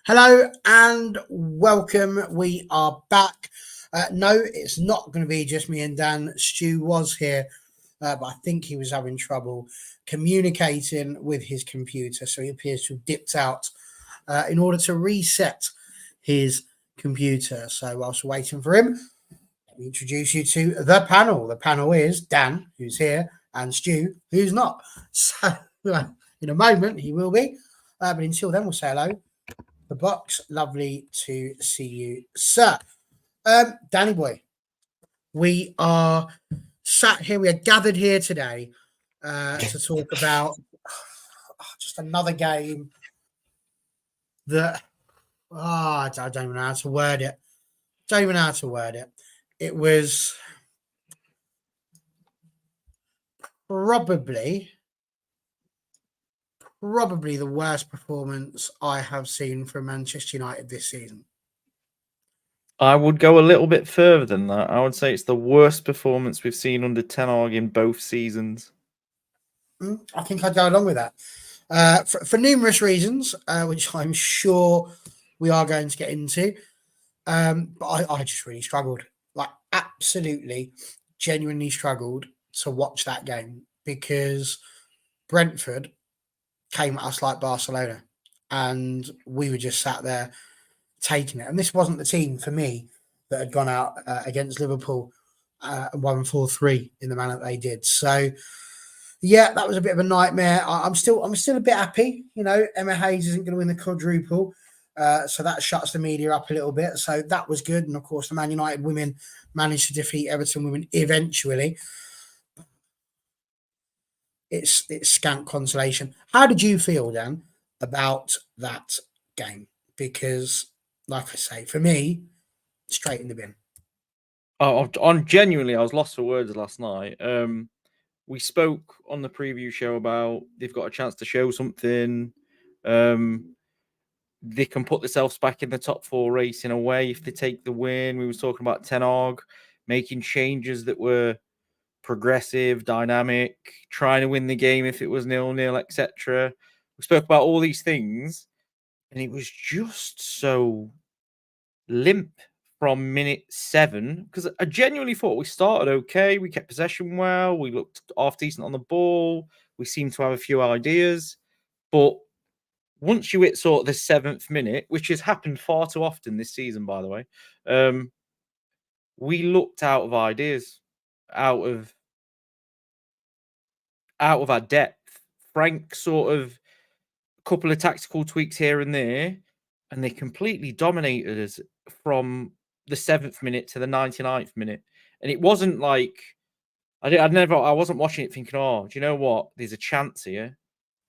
Hello and welcome. We are back. No, it's not going to be just me and Dan. Stu was here, but I think he was having trouble communicating with his computer, so he appears to have dipped out in order to reset his computer. So whilst we're waiting for him, let me introduce you to the panel. The panel is Dan, who's here, and Stu, who's not. So in a moment, he will be. But until then, we'll say hello. The box, lovely to see you, sir. Danny boy, we are sat here, we are gathered here today to talk about just another game that I don't even know how to word it. It was probably the worst performance I have seen from Manchester United this season. I would go a little bit further than that. I would say it's the worst performance we've seen under Ten Hag in both seasons. I think I'd go along with that for numerous reasons, which I'm sure we are going to get into. But I just really struggled, like absolutely, genuinely struggled to watch that game because Brentford came at us like Barcelona and we were just sat there taking it. And this wasn't the team for me that had gone out against Liverpool and won 4-3 in the manner that they did. So yeah, that was a bit of a nightmare. I'm still a bit happy. You know, Emma Hayes isn't going to win the quadruple. So that shuts the media up a little bit. So that was good. And of course, the Man United women managed to defeat Everton women eventually. It's scant consolation. How did you feel, Dan, about that game? Because, like I say, for me, straight in the bin. On genuinely, I was lost for words last night. We spoke on the preview show about they've got a chance to show something. They can put themselves back in the top four race in a way if they take the win. We were talking about Ten Hag making changes that were progressive, dynamic, trying to win the game if it was 0-0, etc. We spoke about all these things, and it was just so limp from minute 7, because I genuinely thought we started okay. We kept possession well. We looked half decent on the ball. We seemed to have a few ideas. But once you hit sort of the 7th minute, which has happened far too often this season, by the way, we looked out of ideas, out of our depth. Frank sort of a couple of tactical tweaks here and there, and they completely dominated us from the 7th minute to the 99th minute. And it wasn't like I wasn't watching it thinking, oh, do you know what? There's a chance here.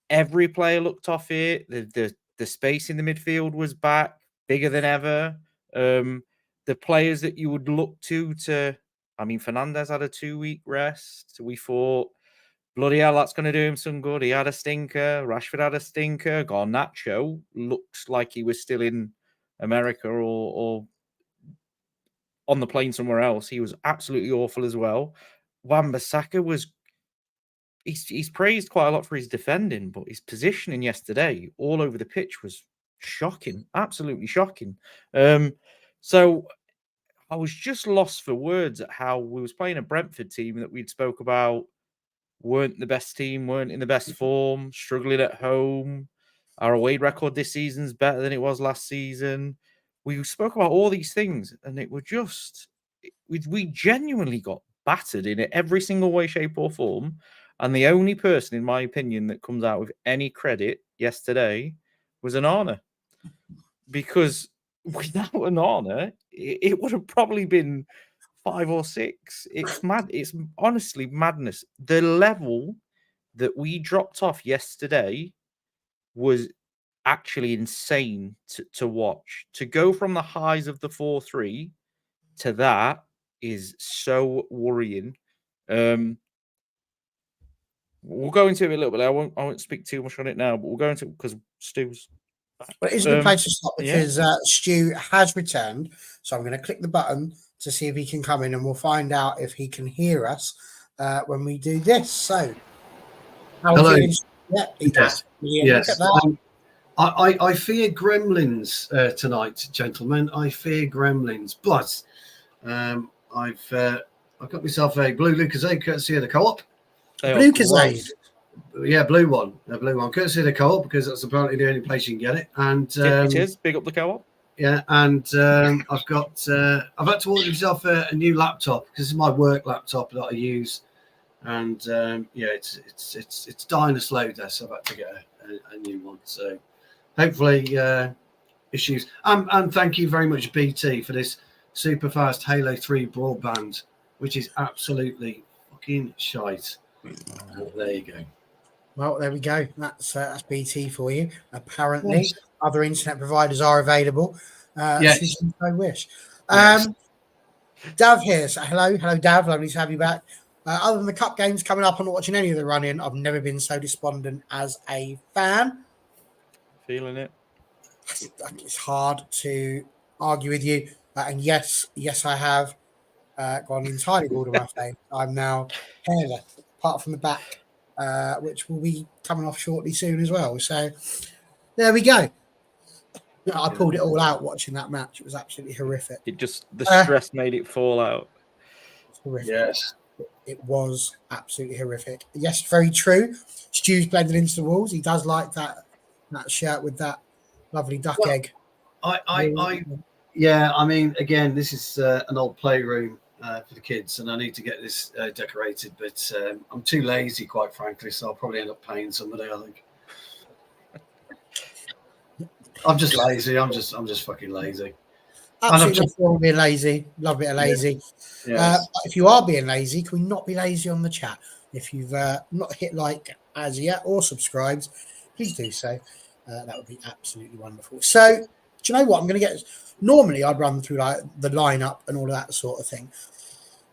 Every player looked off it. The space in the midfield was back, bigger than ever. The players that you would look to I mean, Fernandez had a 2-week rest. We thought, bloody hell, that's going to do him some good. He had a stinker. Rashford had a stinker. Garnacho looked like he was still in America or on the plane somewhere else. He was absolutely awful as well. Wan-Bissaka was... He's praised quite a lot for his defending, but his positioning yesterday all over the pitch was shocking. Absolutely shocking. So I was just lost for words at how we was playing a Brentford team that we'd spoke about weren't the best team, weren't in the best form, struggling at home. Our away record this season's better than it was last season. We spoke about all these things, and it were just... We genuinely got battered in every single way, shape, or form. And the only person, in my opinion, that comes out with any credit yesterday was Onana. Because without Onana, it would have probably been 5 or 6. It's mad. It's honestly madness. The level that we dropped off yesterday was actually insane to watch. To go from the highs of the 4-3 to that is so worrying. We'll go into it a little bit. I won't speak too much on it now, but we'll go into it because Stu's back. Well, it is a good place to stop because Stu has returned. So I'm going to click the button to see if he can come in, and we'll find out if he can hear us when we do this. So, hello. Yeah, he does. Look at that. I fear gremlins tonight, gentlemen. I fear gremlins. But I've got myself a blue Lucozade courtesy of the co-op. They are Blue great. Kazade. Yeah, blue one, courtesy of the co-op, because that's apparently the only place you can get it. And It is. Big up the co-op. yeah, and I've had to order myself a new laptop, because this is my work laptop that I use, and yeah, it's dying a slow death, so I've had to get a new one. So hopefully issues. And thank you very much, BT, for this super fast Halo 3 broadband, which is absolutely fucking shite. There you go. Well, there we go. That's BT for you. Apparently, Yes. other internet providers are available. Yes. Should you so wish. Yes. Dav here. So hello, Dav. Lovely to have you back. Other than the cup games coming up, I'm not watching any of the run-in. I've never been so despondent as a fan. Feeling it. It's hard to argue with you. And yes, I have gone entirely bald on my face. I'm now hairless, apart from the back, which will be coming off shortly soon as well. So there we go. I pulled it all out watching that match. It was absolutely horrific. The stress made it fall out. Horrific. Yes. It was absolutely horrific. Yes, very true. Stu's blended into the walls. He does like that shirt with that lovely duck egg. Yeah, I mean, again, this is an old playroom for the kids, and I need to get this decorated, but I'm too lazy, quite frankly, so I'll probably end up paying somebody, I think. I'm just lazy. I'm just fucking lazy. Absolutely not being lazy. Love a bit of lazy. Yeah. Yes. If you are being lazy, can we not be lazy on the chat? If you've not hit like as yet or subscribed, please do so. That would be absolutely wonderful. So, do you know what? I'm going to get... Normally, I'd run through like the lineup and all of that sort of thing.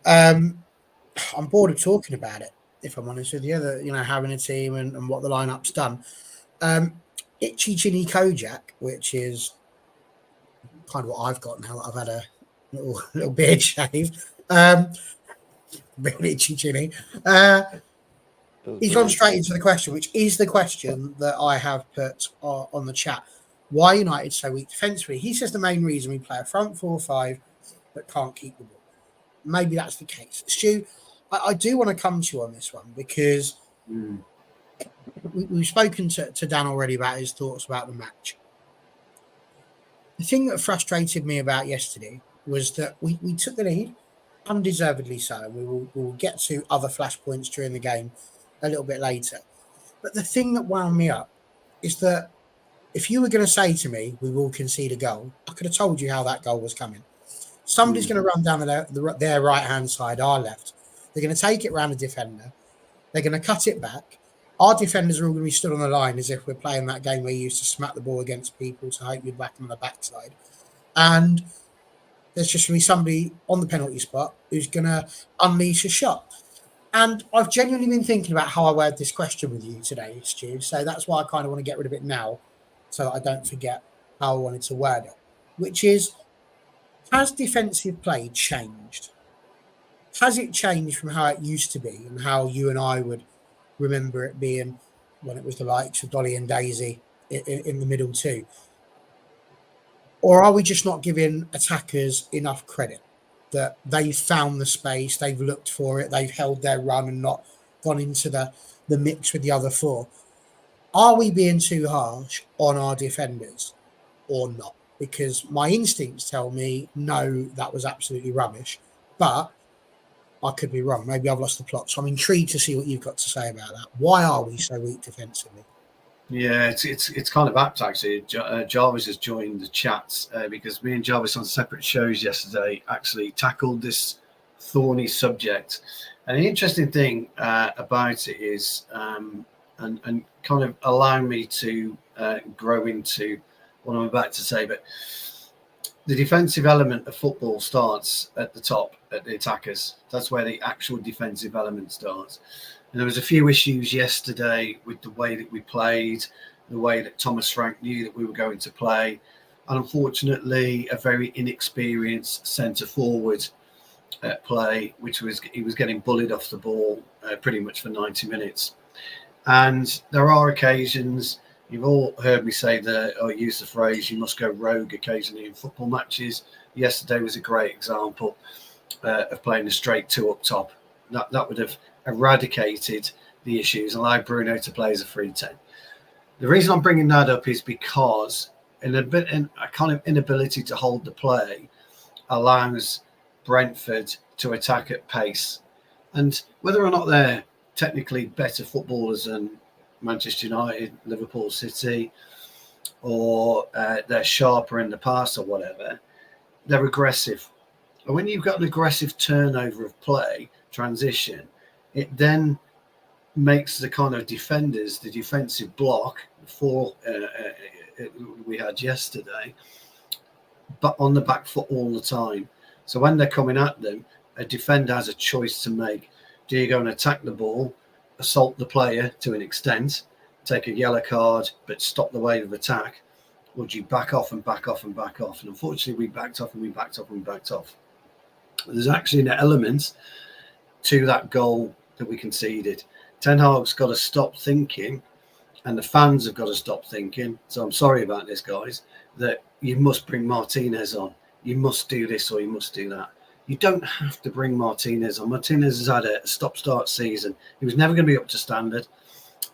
I'm bored of talking about it, if I'm honest with you. Having a team and what the lineup's done. Itchy Chinny Kojak, which is kind of what I've got now that I've had a little beard shave. Real itchy Chinny. He's gone straight into the question, which is the question that I have put on the chat. Why United so weak defensively? He says the main reason we play a front 4-5 but can't keep the ball. Maybe that's the case. Stu, I do want to come to you on this one because we've spoken to Dan already about his thoughts about the match. The thing that frustrated me about yesterday was that we took the lead, undeservedly so. We will get to other flashpoints during the game a little bit later. But the thing that wound me up is that if you were going to say to me, we will concede a goal, I could have told you how that goal was coming. Somebody's going to run down their right-hand side, our left. They're going to take it round the defender. They're going to cut it back. Our defenders are all going to be stood on the line as if we're playing that game where you used to smack the ball against people to hope you'd whack them on the backside. And there's just going to be somebody on the penalty spot who's going to unleash a shot. And I've genuinely been thinking about how I word this question with you today, Stu. So that's why I kind of want to get rid of it now so that I don't forget how I wanted to word it, which is, has defensive play changed? Has it changed from how it used to be and how you and I would remember it being when it was the likes of Dolly and Daisy in the middle too? Or are we just not giving attackers enough credit that they've found the space, they've looked for it, they've held their run and not gone into the mix with the other four? Are we being too harsh on our defenders or not? Because my instincts tell me, no, that was absolutely rubbish. But I could be wrong. Maybe I've lost the plot. So I'm intrigued to see what you've got to say about that. Why are we so weak defensively? Yeah, it's kind of apt, actually. Jarvis has joined the chat because me and Jarvis on separate shows yesterday actually tackled this thorny subject. And the interesting thing about it is, and kind of allow me to grow into what I'm about to say, but the defensive element of football starts at the top, at the attackers. That's where the actual defensive element starts. And there was a few issues yesterday with the way that we played, the way that Thomas Frank knew that we were going to play, and unfortunately a very inexperienced centre forward at play, he was getting bullied off the ball pretty much for 90 minutes. And there are occasions You've all heard me say that, or use the phrase, you must go rogue occasionally in football matches. Yesterday was a great example of playing a straight 2 up top. That would have eradicated the issues, allowed Bruno to play as a free 10. The reason I'm bringing that up is because a kind of inability to hold the play allows Brentford to attack at pace. And whether or not they're technically better footballers than Manchester United, Liverpool, City, or they're sharper in the pass or whatever, they're aggressive. And when you've got an aggressive turnover of play, transition, it then makes the kind of defenders, the defensive block, we had yesterday, but on the back foot all the time. So when they're coming at them, a defender has a choice to make. Do you go and attack the ball, assault the player to an extent, take a yellow card, but stop the wave of attack? Or do you back off and back off and back off? And unfortunately, we backed off and we backed off and we backed off. There's actually an element to that goal that we conceded. Ten Hag's got to stop thinking, and the fans have got to stop thinking. So I'm sorry about this, guys, that you must bring Martinez on. You must do this or you must do that. You don't have to bring Martinez on. Martinez has had a stop-start season. He was never going to be up to standard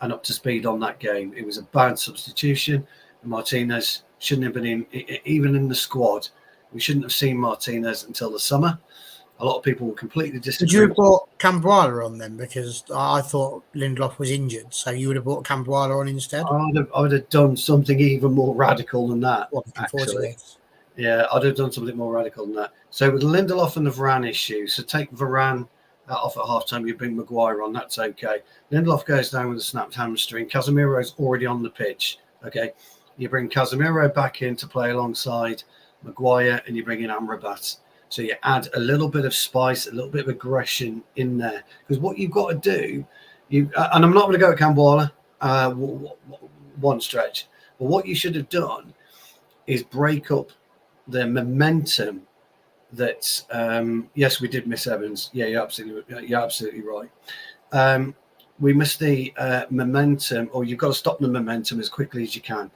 and up to speed on that game. It was a bad substitution. Martinez shouldn't have been in, even in the squad. We shouldn't have seen Martinez until the summer. A lot of people will completely disagree. Would you have brought Cambrala on then? Because I thought Lindelof was injured, so you would have brought Cambrala on instead? I would have done something even more radical than that, actually. Yeah, I'd have done something more radical than that. So with Lindelof and the Varane issue, so take Varane off at half-time, you bring Maguire on, that's okay. Lindelof goes down with a snapped hamstring. Casemiro's already on the pitch, okay? You bring Casemiro back in to play alongside Maguire, and you bring in Amrabat. So you add a little bit of spice, a little bit of aggression in there. Because what you've got to do, and I'm not going to go at Cambrala one stretch, but what you should have done is break up the momentum that, yes, we did miss Evans. Yeah, you're absolutely right. We missed the momentum, or you've got to stop the momentum as quickly as you can.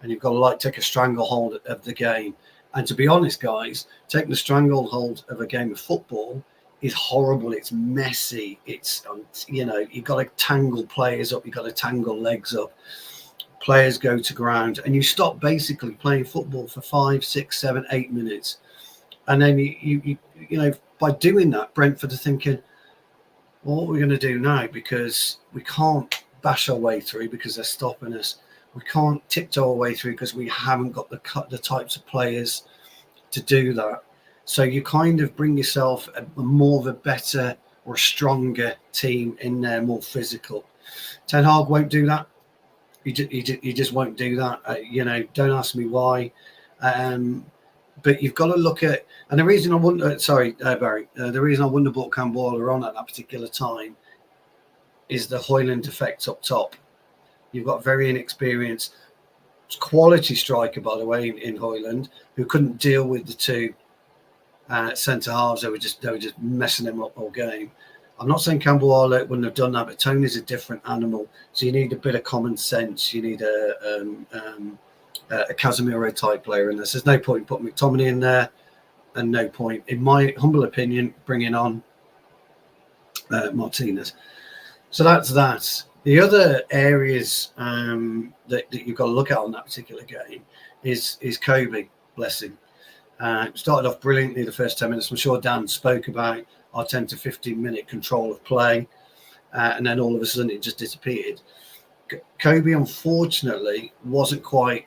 And you've got to take a stranglehold of the game. And to be honest, guys, taking the stranglehold of a game of football is horrible. It's messy. It's, you've got to tangle players up. You've got to tangle legs up. Players go to ground. And you stop basically playing football for 5, 6, 7, 8 minutes. And then, you by doing that, Brentford are thinking, well, what are we going to do now? Because we can't bash our way through because they're stopping us. We can't tiptoe our way through because we haven't got the types of players to do that. So you kind of bring yourself more of a better or a stronger team in there, more physical. Ten Hag won't do that. He just won't do that. Don't ask me why. But you've got to look at, and the reason I wouldn't, Barry, the reason I wouldn't have brought Cambrala on at that particular time is the Højlund effect up top. You've got very inexperienced, quality striker, by the way, in Højlund, who couldn't deal with the two centre halves. They were just messing them up all game. I'm not saying Cambrala wouldn't have done that, but Tony's a different animal. So you need a bit of common sense. You need a Casemiro type player in this. There's no point putting McTominay in there, and no point, in my humble opinion, bringing on Martinez. So that's that. The other areas that you've got to look at on that particular game is Kobe, bless him. Started off brilliantly the first 10 minutes. I'm sure Dan spoke about our 10 to 15 minute control of play, and then all of a sudden it just disappeared. Kobe, unfortunately, wasn't quite,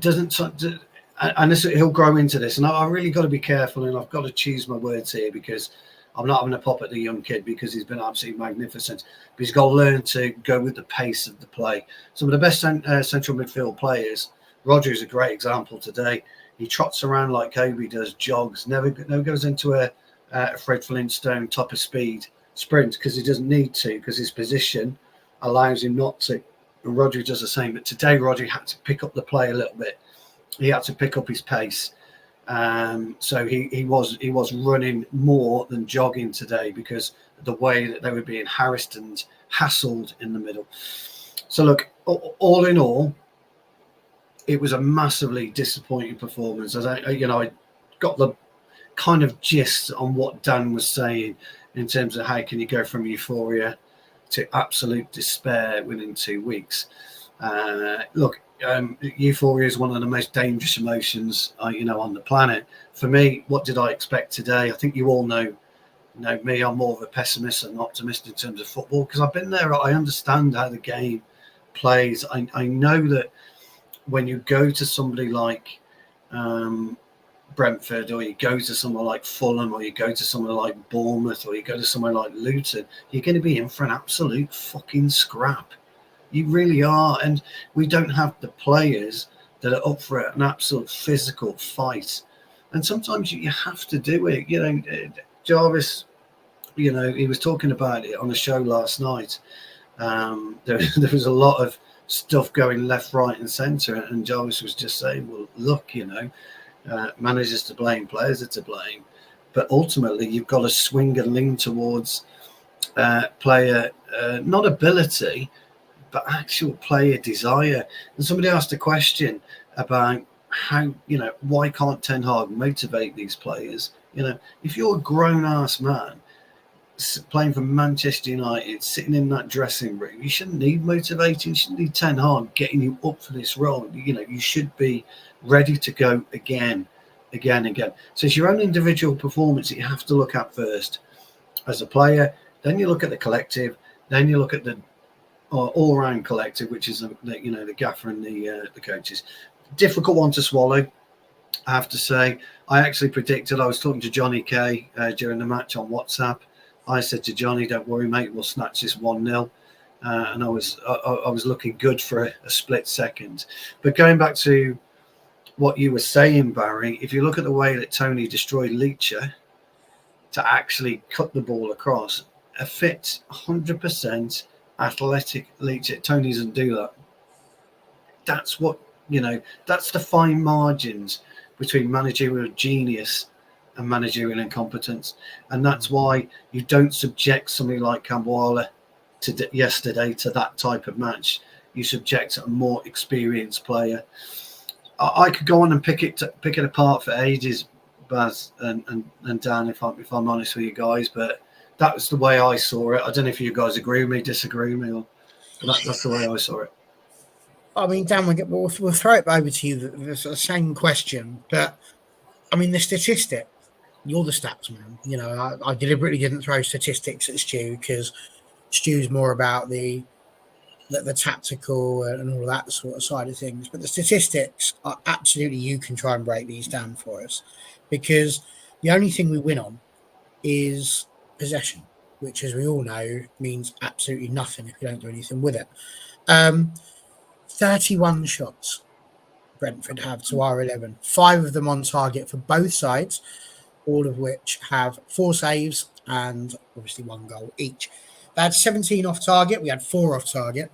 and he'll grow into this. And I really got to be careful, and I've got to choose my words here, because I'm not having a pop at the young kid because he's been absolutely magnificent. But he's got to learn to go with the pace of the play. Some of the best central midfield players, Roger is a great example today. He trots around like Kobe does, jogs, never goes into a Fred Flintstone top of speed sprint because he doesn't need to, because his position allows him not to. And Roger does the same. But today, Roger had to pick up the play a little bit. He had to pick up his pace. So he was running more than jogging today because of the way that they were being harassed and hassled in the middle. So look, all in all, it was a massively disappointing performance. I got the kind of gist on what Dan was saying in terms of how can you go from euphoria to absolute despair within 2 weeks. Look, euphoria is one of the most dangerous emotions, on the planet. For me, what did I expect today? I think you all know me. I'm more of a pessimist than an optimist in terms of football because I've been there. I understand how the game plays. I know that when you go to somebody like Brentford, or you go to somewhere like Fulham, or you go to somewhere like Bournemouth, or you go to somewhere like Luton, you're going to be in for an absolute fucking scrap. You really are. And we don't have the players that are up for an absolute physical fight. And sometimes you have to do it. Jarvis, he was talking about it on the show last night. There was a lot of stuff going left, right, and centre, and Jarvis was just saying, well, look, managers to blame, players are to blame, but ultimately you've got to swing and lean towards player not ability, but actual player desire. And somebody asked a question about how, why can't Ten Hag motivate these players? If you're a grown-ass man playing for Manchester United, sitting in that dressing room, you shouldn't need motivating. You shouldn't need Ten Hag getting you up for this role. You should be ready to go again. So it's your own individual performance that you have to look at first as a player. Then you look at the collective. Then you look at the all-round collective, which is the gaffer and the coaches. Difficult one to swallow, I have to say. I actually predicted. I was talking to Johnny Kay during the match on WhatsApp. I said to Johnny, "Don't worry, mate. We'll snatch this 1-0." And I was looking good for a split second. But going back to what you were saying, Barry, if you look at the way that Tony destroyed Leacher to actually cut the ball across, a fit 100% athletic Leacher, Tony doesn't do that. That's what, that's the fine margins between managerial genius and managerial incompetence. And that's why you don't subject somebody like Kambwala yesterday to that type of match. You subject a more experienced player. I could go on and pick it apart for ages, Baz and Dan, if I'm honest with you guys, but that was the way I saw it. I don't know if you guys agree with me, disagree with me, but that's the way I saw it. I mean, Dan, we'll throw it over to you. The same question, but I mean, the statistic. You're the stats man. I deliberately didn't throw statistics at Stu because Stu's more about the tactical and all that sort of side of things. But the statistics are absolutely, you can try and break these down for us, because the only thing we win on is possession, which, as we all know, means absolutely nothing if you don't do anything with it. 31 shots Brentford have to our 11, 5 of them on target for both sides, all of which have 4 saves and obviously 1 goal each. They had 17 off target. We had 4 off target.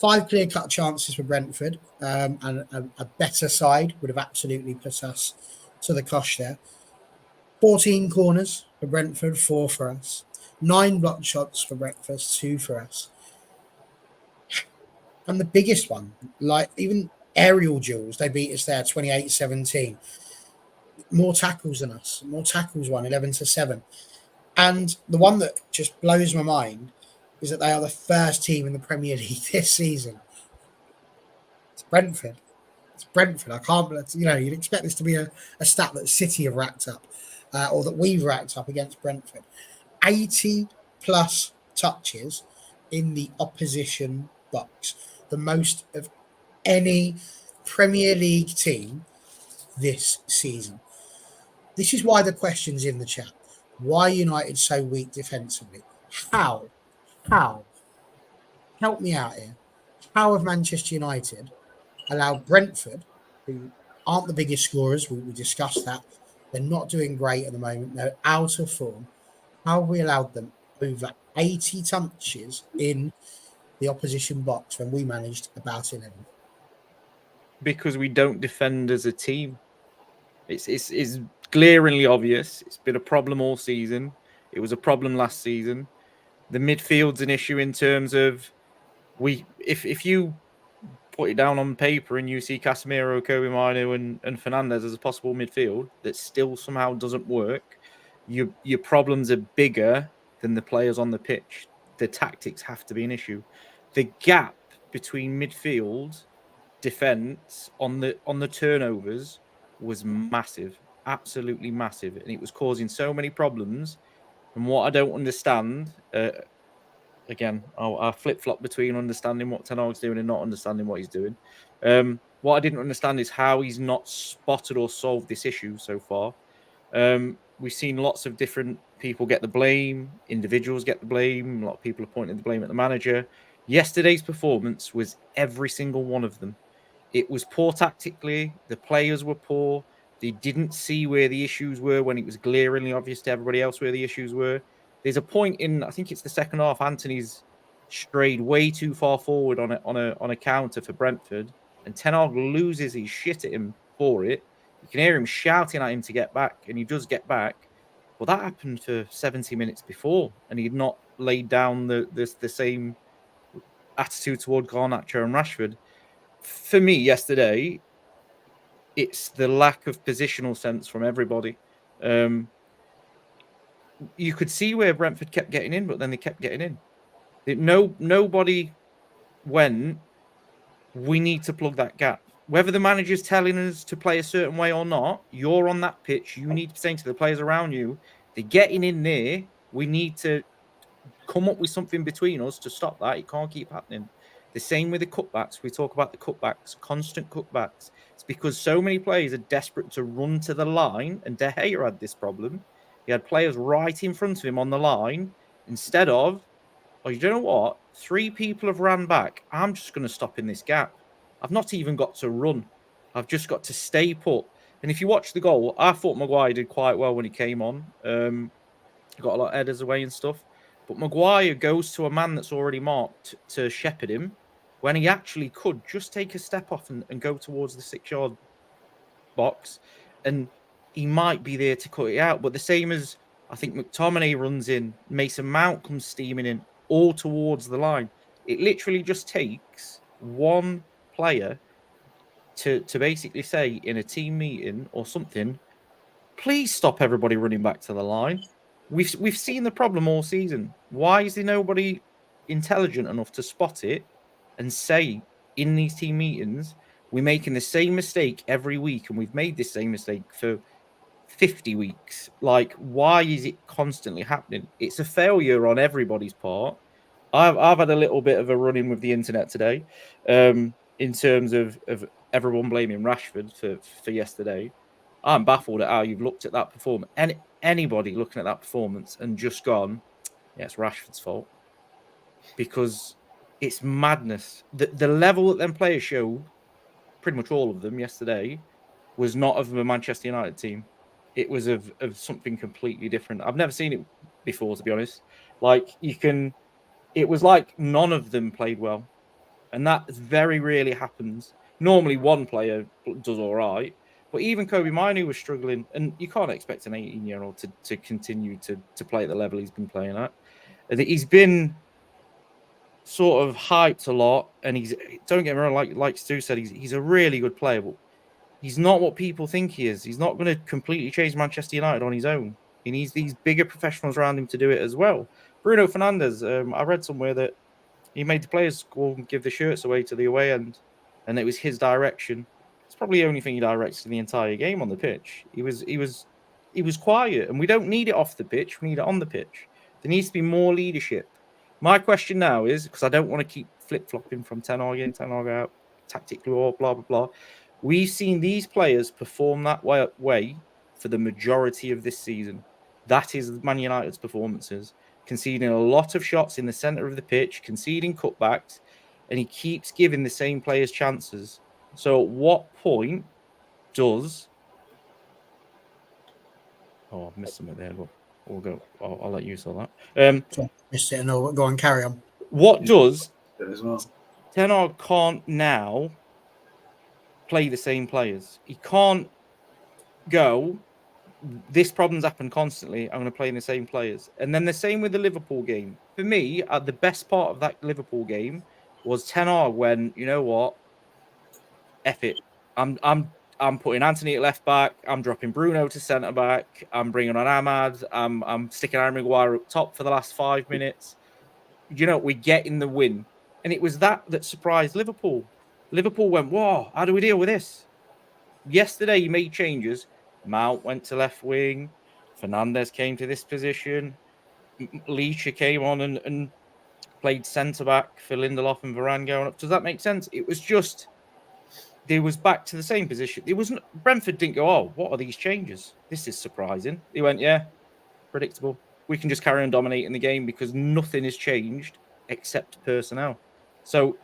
5 clear-cut chances for Brentford, and a better side would have absolutely put us to the cosh there. 14 corners for Brentford, 4 for us. 9 blocked shots for Brentford, 2 for us. And the biggest one, like even aerial duels, they beat us there 28-17. More tackles than us. More tackles won 11-7. And the one that just blows my mind is that they are the first team in the Premier League this season. It's Brentford. I can't believe, you'd expect this to be a stat that City have racked up, or that we've racked up against Brentford. 80 plus touches in the opposition box, the most of any Premier League team this season. This is why the question's in the chat. Why United so weak defensively? How? Help me out here. How have Manchester United allowed Brentford, who aren't the biggest scorers, we discussed that, they're not doing great at the moment, they're out of form. How have we allowed them over 80 touches in the opposition box when we managed about 11? Because we don't defend as a team. It's glaringly obvious. It's been a problem all season. It was a problem last season. The midfield's an issue in terms of If you put it down on paper and you see Casemiro, Kobe Mino, and Fernandez as a possible midfield that still somehow doesn't work, your problems are bigger than the players on the pitch. The tactics have to be an issue. The gap between midfield defense on the turnovers was massive, absolutely massive, and it was causing so many problems. And what I don't understand, again, I'll flip flop between understanding what Ten Hag's doing and not understanding what he's doing. What I didn't understand is how he's not spotted or solved this issue so far. We've seen lots of different people get the blame, individuals get the blame. A lot of people are pointing the blame at the manager. Yesterday's performance was every single one of them. It was poor tactically. The players were poor. They didn't see where the issues were when it was glaringly obvious to everybody else where the issues were. There's a point in, I think it's the second half, Anthony's strayed way too far forward on a counter for Brentford, and Ten Hag loses his shit at him for it. You can hear him shouting at him to get back, and he does get back. Well, that happened for 70 minutes before, and he'd not laid down the same attitude toward Garnacho and Rashford. For me, yesterday, it's the lack of positional sense from everybody. You could see where Brentford kept getting in, but then they kept getting in. Nobody went, we need to plug that gap. Whether the manager's telling us to play a certain way or not, you're on that pitch. You need to be saying to the players around you, they're getting in there. We need to come up with something between us to stop that. It can't keep happening. The same with the cutbacks. We talk about the cutbacks, constant cutbacks. It's because so many players are desperate to run to the line, and De Gea had this problem. He had players right in front of him on the line instead of, oh, you don't know what? 3 people have ran back. I'm just going to stop in this gap. I've not even got to run. I've just got to stay put. And if you watch the goal, I thought Maguire did quite well when he came on. He got a lot of headers away and stuff. But Maguire goes to a man that's already marked to shepherd him when he actually could just take a step off and go towards the 6-yard box. And he might be there to cut it out. But the same as I think McTominay runs in, Mason Mount comes steaming in, all towards the line. It literally just takes one player to basically say in a team meeting or something, please stop everybody running back to the line. We've seen the problem all season. Why is there nobody intelligent enough to spot it and say in these team meetings, we're making the same mistake every week, and we've made this same mistake for 50 weeks. Like, why is it constantly happening? It's a failure on everybody's part. I've had a little bit of a run-in with the internet today, in terms of everyone blaming Rashford for yesterday. I'm baffled at how you've looked at that performance. And anybody looking at that performance and just gone, yeah, it's Rashford's fault. Because it's madness. The level that them players showed, pretty much all of them yesterday, was not of a Manchester United team. It was of something completely different. I've never seen it before, to be honest. Like, it was like none of them played well. And that very rarely happens. Normally one player does all right. But even Kobe Mino was struggling. And you can't expect an 18-year-old to continue to play at the level he's been playing at. He's been sort of hyped a lot. And don't get me wrong, like Stu said, he's a really good player. But he's not what people think he is. He's not going to completely change Manchester United on his own. He needs these bigger professionals around him to do it as well. Bruno Fernandes, I read somewhere that he made the players go and give the shirts away to the away end, and it was his direction. It's probably the only thing he directs in the entire game on the pitch. He was quiet, and we don't need it off the pitch. We need it on the pitch. There needs to be more leadership. My question now is, because I don't want to keep flip-flopping from Ten Hag in, Ten Hag out, tactically or blah, blah, blah. We've seen these players perform that way for the majority of this season. That is Man United's performances. Conceding a lot of shots in the centre of the pitch, conceding cutbacks, and he keeps giving the same players chances. So at what point does... Oh, I've missed something there, but we'll go. I'll let you sort that. Missed it, no, go on, carry on. What does... as well. Ten Hag can't now play the same players. He can't go, this problem's happened constantly, I'm going to play in the same players. And then the same with the Liverpool game. For me, the best part of that Liverpool game was Ten Hag when, you know what, F it. I'm putting Anthony at left back. I'm dropping Bruno to centre back. I'm bringing on Ahmad. I'm sticking Harry Maguire up top for the last 5 minutes. You know, we're getting the win. And it was that surprised Liverpool. Liverpool went, whoa, how do we deal with this? Yesterday, he made changes. Mount went to left wing. Fernandes came to this position. Leisha came on and played centre back for Lindelof and Varane going up. Does that make sense? It was just, they was back to the same position. It wasn't, Brentford didn't go, oh, what are these changes? This is surprising. They went, yeah, predictable. We can just carry on dominating the game because nothing has changed except personnel. So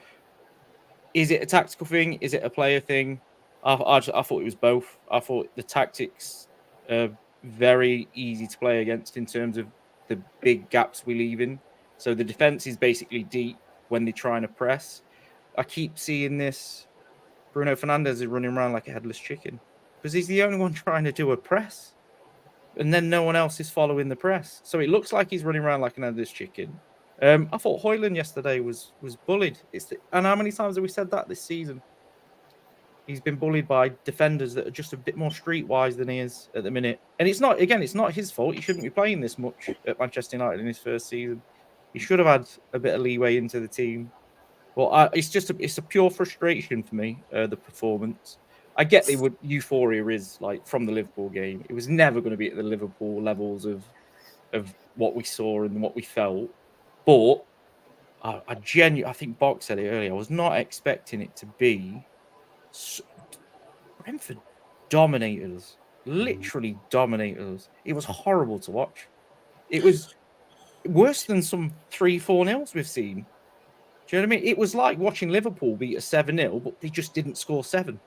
is it a tactical thing? Is it a player thing? I thought it was both. I thought the tactics are very easy to play against in terms of the big gaps we leave in. So the defense is basically deep when they're trying to press. I keep seeing this. Bruno Fernandes is running around like a headless chicken because he's the only one trying to do a press. And then no one else is following the press. So it looks like he's running around like an headless chicken. I thought Højlund yesterday was bullied. And how many times have we said that this season? He's been bullied by defenders that are just a bit more streetwise than he is at the minute. And it's not his fault. He shouldn't be playing this much at Manchester United in his first season. He should have had a bit of leeway into the team. Well, it's a pure frustration for me, the performance. I get euphoria is like from the Liverpool game. It was never going to be at the Liverpool levels of what we saw and what we felt. But I think Box said it earlier. I was not expecting it to be. Brentford dominated us, literally dominated us. It was horrible to watch. It was worse than some 3-4-0s we've seen. Do you know what I mean? It was like watching Liverpool beat a 7-0, but they just didn't score 7.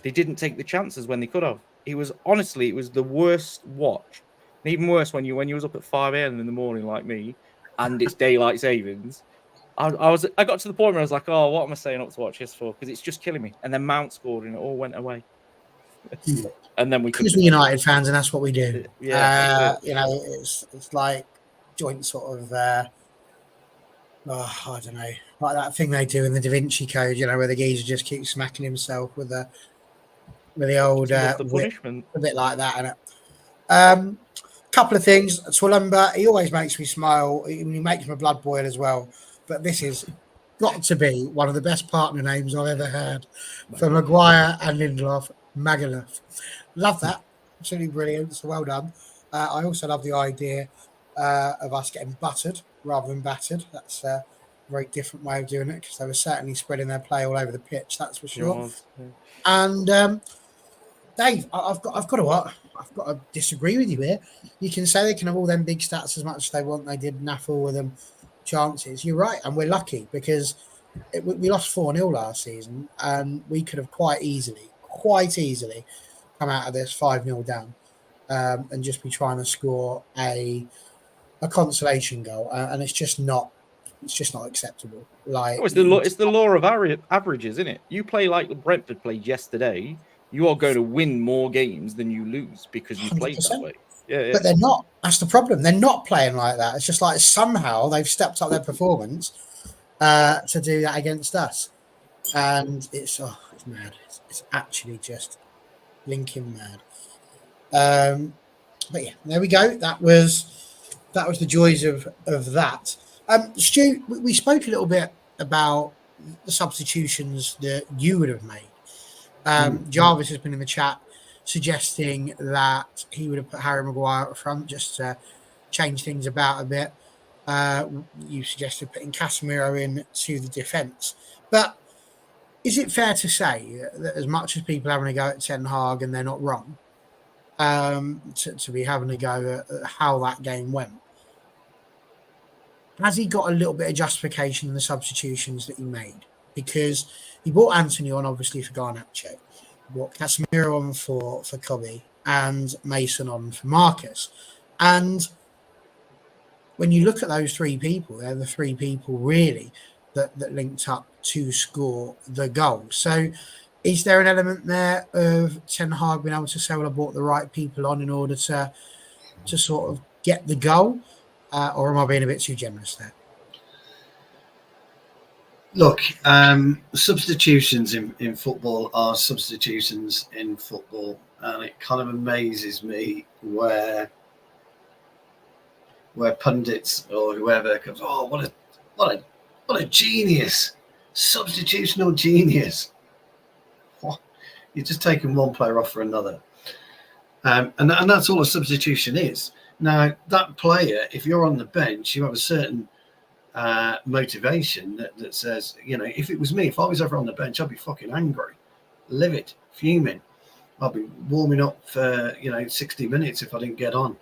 They didn't take the chances when they could have. It was the worst watch. And even worse when you was up at 5 a.m. in the morning like me, and it's daylight savings. I got to the point where I was like, oh, what am I staying up to watch this for? Because it's just killing me. And then Mount scored and it all went away. And then because we're United fans and that's what we do. Yeah, you know, it's like joint sort of. I don't know, like that thing they do in the Da Vinci Code, you know, where the geezer just keeps smacking himself with the old the whip, punishment. a bit like that, innit? Couple of things. Twilumber, he always makes me smile. He makes my blood boil as well. But this is got to be one of the best partner names I've ever heard for Maguire and Lindelof. Magaluf. Love that. Absolutely brilliant. So well done. I also love the idea of us getting buttered rather than battered. That's a very different way of doing it because they were certainly spreading their play all over the pitch. That's for sure. And Dave, I've got to disagree with you here. You can say they can have all them big stats as much as they want. They did naff all of them chances. You're right, and we're lucky because we lost 4-0 last season, and we could have quite easily come out of this 5-0 down and just be trying to score a consolation goal, and it's just not acceptable. Like it's the law of averages, isn't it? You play like Brentford played yesterday, you are going to win more games than you lose because you played that way. Yeah. But they're not. That's the problem. They're not playing like that. It's just like somehow they've stepped up their performance to do that against us, and it's mad. It's actually just blinking mad. But yeah, there we go. That was the joys of that. Stu, we spoke a little bit about the substitutions that you would have made. Jarvis has been in the chat suggesting that he would have put Harry Maguire up front just to change things about a bit. You suggested putting Casemiro in to the defence. But is it fair to say that as much as people are having a go at Ten Hag and they're not wrong, to be having a go at how that game went, has he got a little bit of justification in the substitutions that he made? Because he brought Anthony on, obviously, for Garnacho. He brought Casemiro on for Kobe and Mason on for Marcus. And when you look at those three people, they're the three people really that linked up to score the goal. So is there an element there of Ten Hag being able to say, well, I brought the right people on in order to sort of get the goal? Or am I being a bit too generous there? Look, substitutions in football are substitutions in football, and it kind of amazes me where pundits or whoever comes, oh, what a genius, substitutional genius. What? You're just taking one player off for another, and that's all a substitution is. Now, that player, if you're on the bench, you have a certain motivation that says, you know, if it was me, if I was ever on the bench, I'd be fucking angry, livid, fuming. I'd be warming up for 60 minutes if I didn't get on,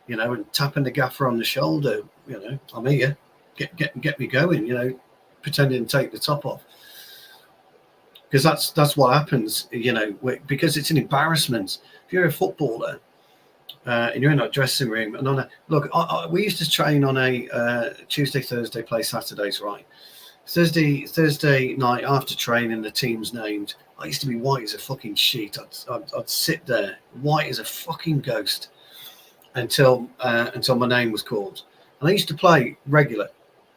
and tapping the gaffer on the shoulder. I'm here, get me going. Pretending to take the top off, because that's what happens. Because it's an embarrassment. If you're a footballer and you're in that dressing room, and we used to train on a Tuesday, Thursday, play Saturdays, right? Thursday night after training, the team's named. I used to be white as a fucking sheet. I'd sit there white as a fucking ghost until my name was called. And I used to play regular,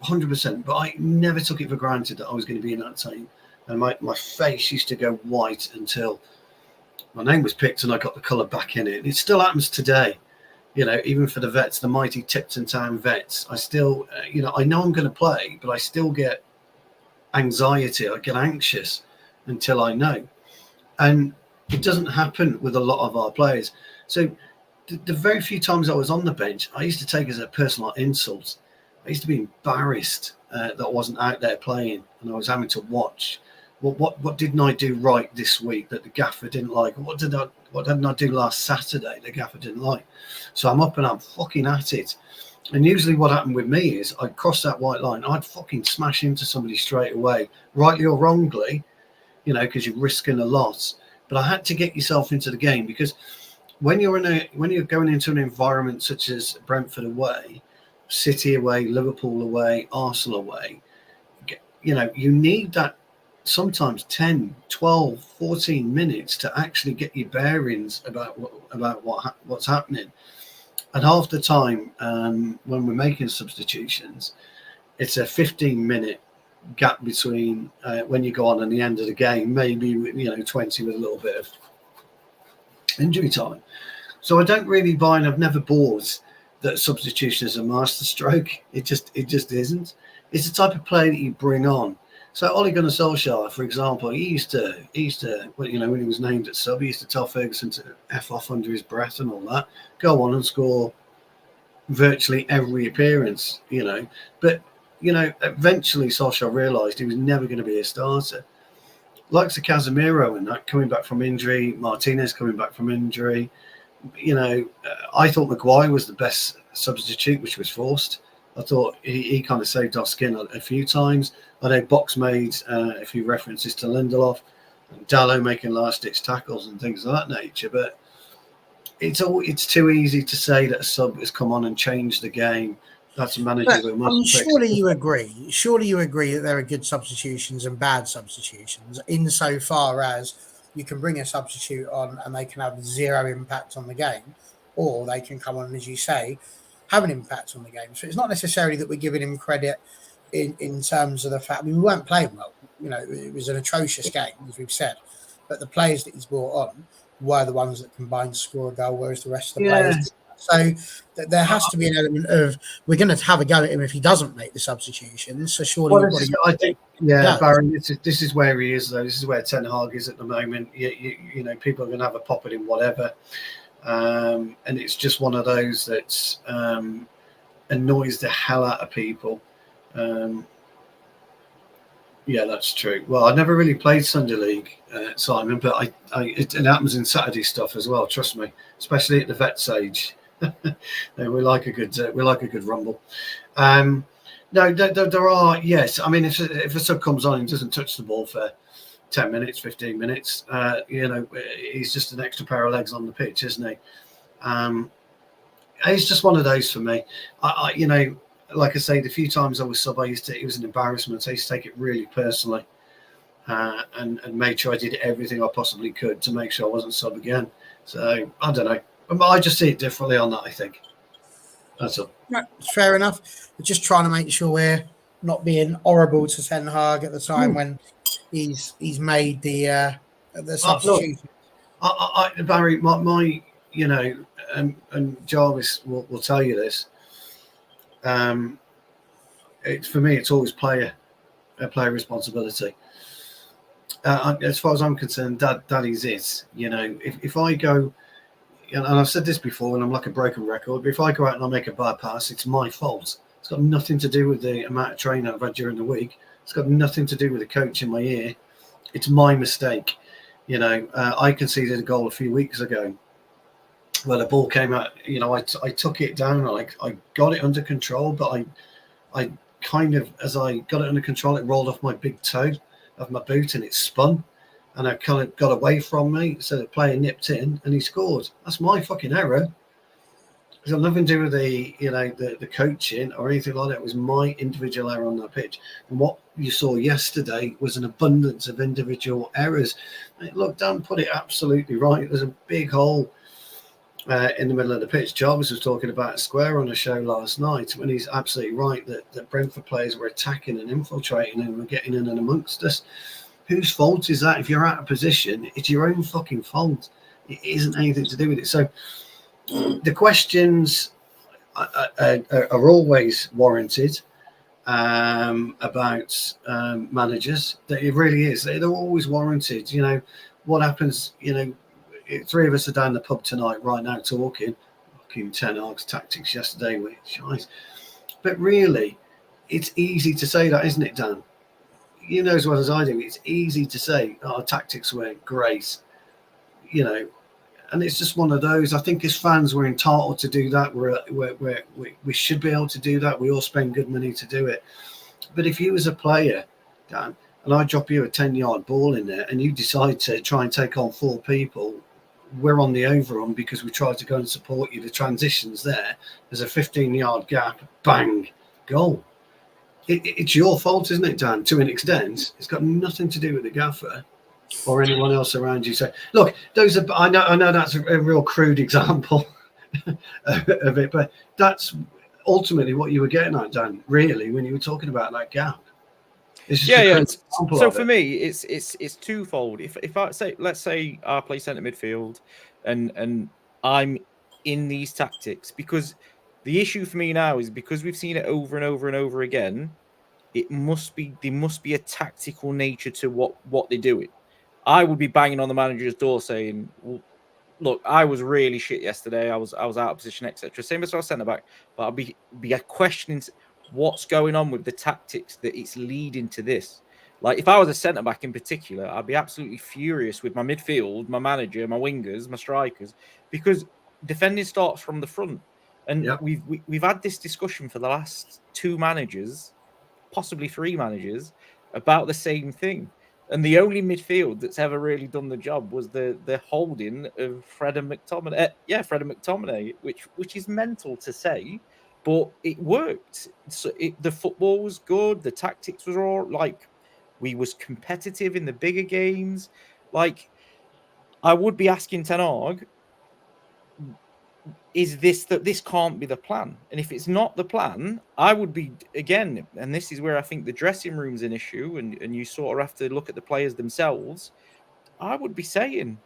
100%, but I never took it for granted that I was going to be in that team. And my face used to go white until my name was picked and I got the colour back in it. It still happens today. Even for the vets, the mighty Tipton Town vets, I still, I know I'm going to play, but I still get anxiety. I get anxious until I know. And it doesn't happen with a lot of our players. So the very few times I was on the bench, I used to take as a personal insult. I used to be embarrassed that I wasn't out there playing and I was having to watch. What didn't I do right this week that the gaffer didn't like? What didn't I do last Saturday the gaffer didn't like? So I'm up and I'm fucking at it. And usually what happened with me is I'd cross that white line. I'd fucking smash into somebody straight away, rightly or wrongly, because you're risking a loss. But I had to get yourself into the game, because when you're going into an environment such as Brentford away, City away, Liverpool away, Arsenal away, you need that sometimes 10, 12, 14 minutes to actually get your bearings about what's happening. And half the time, when we're making substitutions, it's a 15-minute gap between when you go on and the end of the game, maybe 20 with a little bit of injury time. So I don't really buy, and I've never bought that substitution is a masterstroke. It just isn't. It's the type of play that you bring on. So Ole Gunnar Solskjaer, for example, he used to when he was named at sub, he used to tell Ferguson to F off under his breath and all that. Go on and score virtually every appearance, But, eventually Solskjaer realised he was never going to be a starter. Like the Casemiro and that, coming back from injury, Martinez coming back from injury. I thought Maguire was the best substitute, which was forced. I thought he kind of saved our skin a few times. I know Box made a few references to Lindelof and Dalot making last-ditch tackles and things of that nature, but it's too easy to say that a sub has come on and changed the game. That's a manager who must. Surely you agree. Surely you agree that there are good substitutions and bad substitutions, insofar as you can bring a substitute on and they can have zero impact on the game, or they can come on, as you say, have an impact on the game. So it's not necessarily that we're giving him credit in terms of the fact, we weren't playing well. It was an atrocious game, as we've said. But the players that he's brought on were the ones that combined to score a goal, whereas the rest of the players. So there has to be an element of, we're going to have a go at him if he doesn't make the substitution. So surely, I think, Baron, this is where he is, though. This is where Ten Hag is at the moment. People are going to have a pop at him, whatever. And it's just one of those that annoys the hell out of people. That's true. Well, I never really played Sunday League, Simon, but it happens in Saturday stuff as well. Trust me, especially at the vets age. we like a good rumble. No, there are, yes. I mean, if a sub comes on and doesn't touch the ball for 10 minutes, 15 minutes, he's just an extra pair of legs on the pitch, isn't he? It's just one of those for me. Like I say, the few times I was sub, it was an embarrassment. I used to take it really personally, and made sure I did everything I possibly could to make sure I wasn't sub again. So I don't know. I just see it differently on that, I think. That's all. Right, fair enough. We're just trying to make sure we're not being horrible to Ten Hag at the time when he's made the substitution. Look, Barry, my you know, and Jarvis will tell you this. It's for me, it's always player responsibility. As far as I'm concerned, that is it. You know, if I go, and I've said this before, and I'm like a broken record, but if I go out and I make a bad pass, it's my fault. It's got nothing to do with the amount of training I've had during the week. It's got nothing to do with the coach in my ear. It's my mistake. You know, I conceded a goal a few weeks ago. Well, the ball came out. You know, I took it down. I got it under control, but I kind of, as I got it under control, it rolled off my big toe of my boot and it spun, and I kind of got away from me. So the player nipped in and he scored. That's my fucking error. It's got nothing to do with the coaching or anything like that. It was my individual error on that pitch. And what you saw yesterday was an abundance of individual errors. Look, Dan put it absolutely right. There's a big hole in the middle of the pitch. Jarvis was talking about a square on a show last night when he's absolutely right that Brentford players were attacking and infiltrating and were getting in and amongst us. Whose fault is that? If you're out of position, it's your own fucking fault. It isn't anything to do with it. So the questions are always warranted about managers. It really is. They're always warranted. You know, what happens, you know, three of us are down the pub tonight right now talking Ten Hag's tactics yesterday with shite. But really, it's easy to say that, isn't it, Dan? You know as well as I do, it's easy to say, oh, tactics weren't great, you know, and it's just one of those. I think as fans, we're entitled to do that. We should be able to do that. We all spend good money to do it. But if you as a player, Dan, and I drop you a 10-yard ball in there and you decide to try and take on four people, we're on the overrun because we tried to go and support you. The transition's there. There's a 15-yard gap. Bang. Goal. It's your fault, isn't it, Dan? To an extent, it's got nothing to do with the gaffer or anyone else around you. So, look, those are. I know that's a real crude example of it, but that's ultimately what you were getting at, Dan. Really, when you were talking about that gap. So for me, it's twofold. If I say, let's say I play centre midfield, and I'm in these tactics, because the issue for me now is because we've seen it over and over and over again. There must be a tactical nature to what they're doing. I would be banging on the manager's door saying, well, look, I was really shit yesterday. I was out of position, etc. Same as I was centre back, but I'll be questioning what's going on with the tactics that it's leading to this. Like if I was a centre back in particular, I'd be absolutely furious with my midfield, my manager, my wingers, my strikers, because defending starts from the front. And we've had this discussion for the last two managers, possibly three managers, about the same thing. And the only midfield that's ever really done the job was the holding of Fred and McTominay. Fred and McTominay, which is mental to say, but it worked. So the football was good. The tactics was all like, we was competitive in the bigger games. Like, I would be asking Ten Hag, is this can't be the plan? And if it's not the plan, I would be, again, and this is where I think the dressing room's an issue, and you sort of have to look at the players themselves. I would be saying,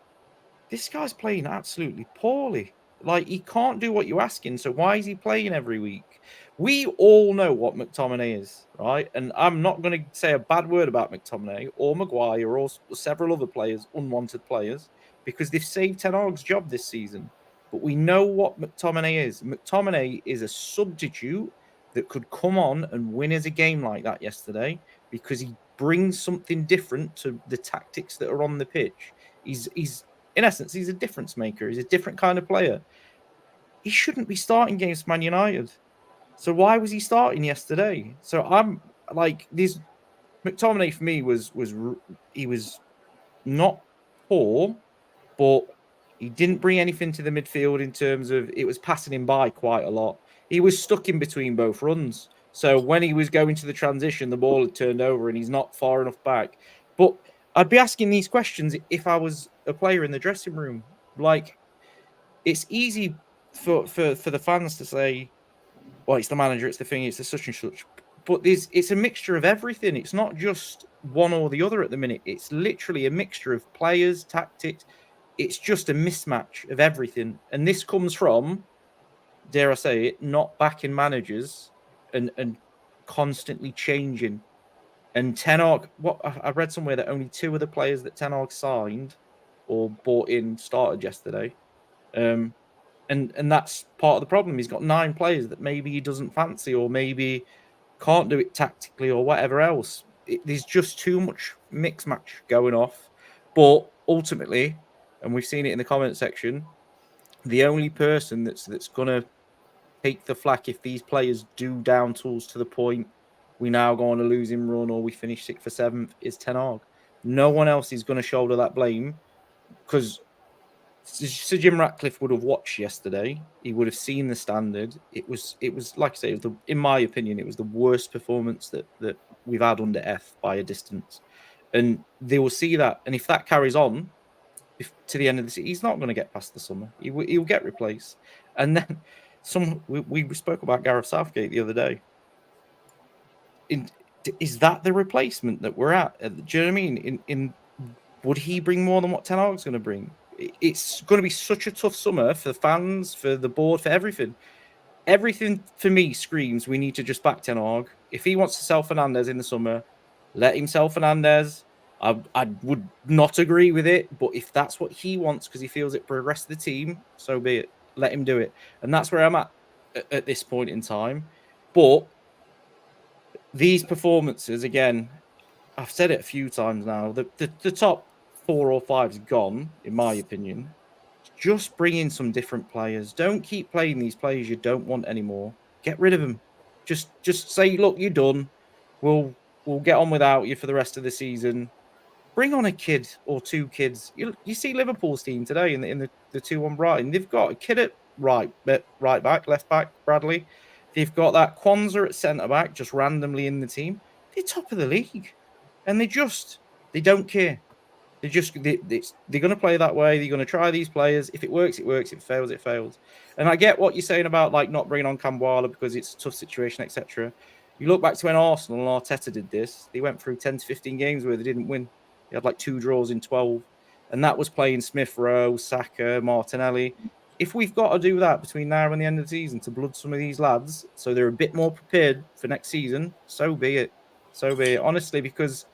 this guy's playing absolutely poorly. Like, he can't do what you're asking, so why is he playing every week? We all know what McTominay is, right? And I'm not going to say a bad word about McTominay or Maguire or several other players, unwanted players, because they've saved Ten Hag's job this season. But we know what McTominay is. McTominay is a substitute that could come on and win us a game like that yesterday because he brings something different to the tactics that are on the pitch. He's in essence, he's a difference maker. He's a different kind of player. He shouldn't be starting against Man United. So why was he starting yesterday? So I'm like, this McTominay for me was he was not poor, but he didn't bring anything to the midfield in terms of it was passing him by quite a lot. He was stuck in between both runs. So when he was going to the transition, the ball had turned over and he's not far enough back. But I'd be asking these questions if I was a player in the dressing room. Like, it's easy for the fans to say, well, it's the manager, it's the thing, it's the such and such. But it's a mixture of everything. It's not just one or the other at the minute. It's literally a mixture of players, tactics. It's just a mismatch of everything. And this comes from, dare I say it, not backing managers and constantly changing. And Ten Hag, what I read somewhere that only 2 of the players that Ten Hag signed or bought in started yesterday. And that's part of the problem. He's got 9 players that maybe he doesn't fancy, or maybe can't do it tactically, or whatever else. There's just too much mix match going off. But ultimately, and we've seen it in the comment section, the only person that's gonna take the flak if these players do down tools to the point we now go on a losing run or we finish 6th or 7th is Ten Hag. No one else is going to shoulder that blame, because Sir Jim Ratcliffe would have watched yesterday. He would have seen the standard. It was like I say, in my opinion, it was the worst performance that we've had under F by a distance. And they will see that. And if that carries on to the end of the season, he's not going to get past the summer. He'll get replaced. And then we spoke about Gareth Southgate the other day. Is that the replacement that we're at? Do you know what I mean? Would he bring more than what Ten Hag's going to bring? It's going to be such a tough summer for the fans, for the board, for everything. Everything for me screams we need to just back Ten Hag. If he wants to sell Fernandes in the summer, let him sell Fernandes. I would not agree with it, but if that's what he wants because he feels it for the rest of the team, so be it. Let him do it. And that's where I'm at this point in time. But these performances, again, I've said it a few times now, the top 4 or 5 is gone, in my opinion. Just bring in some different players. Don't keep playing these players you don't want anymore. Get rid of them. Just say, look, you're done. We'll get on without you for the rest of the season. Bring on a kid or 2 kids. You see Liverpool's team today in the 2-1 Brighton. They've got a kid at right back, left back, Bradley. They've got that Kwanzaa at centre back, just randomly in the team. They're top of the league, and they don't care. They're going to play that way. They're going to try these players. If it works, it works. If it fails, it fails. And I get what you're saying about like not bringing on Camboire because it's a tough situation, etc. You look back to when Arsenal and Arteta did this. They went through 10 to 15 games where they didn't win. They had like 2 draws in 12, and that was playing Smith Rowe, Saka, Martinelli. If we've got to do that between now and the end of the season to blood some of these lads so they're a bit more prepared for next season, so be it. So be it. Honestly, because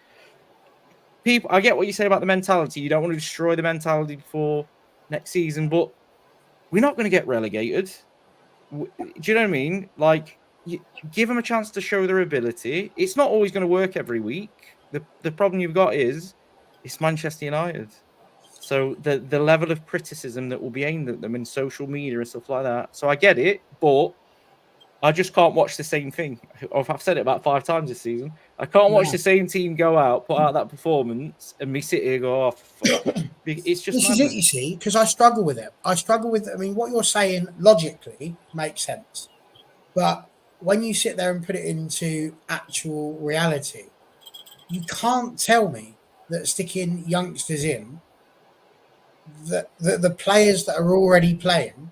people, I get what you say about the mentality. You don't want to destroy the mentality before next season, but we're not going to get relegated. Do you know what I mean? Like, give them a chance to show their ability. It's not always going to work every week. The problem you've got is it's Manchester United. So the level of criticism that will be aimed at them in social media and stuff like that. So I get it, but I just can't watch the same thing. I've said it about 5 times this season. I can't watch the same team go out, put out that performance, and me sit here and go, oh, fuck. It's just this is it, you see, because I struggle with it. I mean, what you're saying logically makes sense. But when you sit there and put it into actual reality, you can't tell me that sticking youngsters in, that the players that are already playing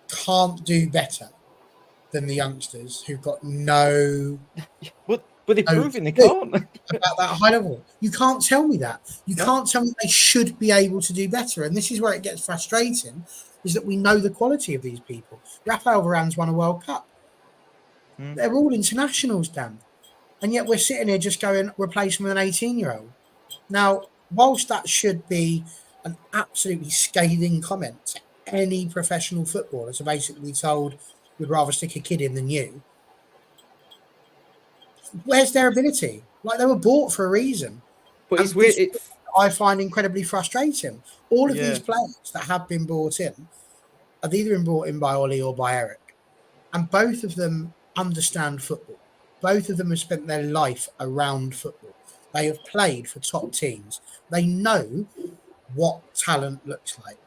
can't do better than the youngsters who've got no. But they're proving they can't. About that high level. You can't tell me that. You can't tell me they should be able to do better. And this is where it gets frustrating, is that we know the quality of these people. Rafael Varane's won a World Cup. They're all internationals, Dan. And yet we're sitting here just going, replace him with an 18-year-old. Now, whilst that should be an absolutely scathing comment to any professional footballer to basically told we'd rather stick a kid in than you, where's their ability? Like, they were bought for a reason. But it's weird. I find incredibly frustrating. All of these players that have been brought in have either been brought in by Ollie or by Eric. And both of them understand football. Both of them have spent their life around football. They have played for top teams. They know what talent looks like.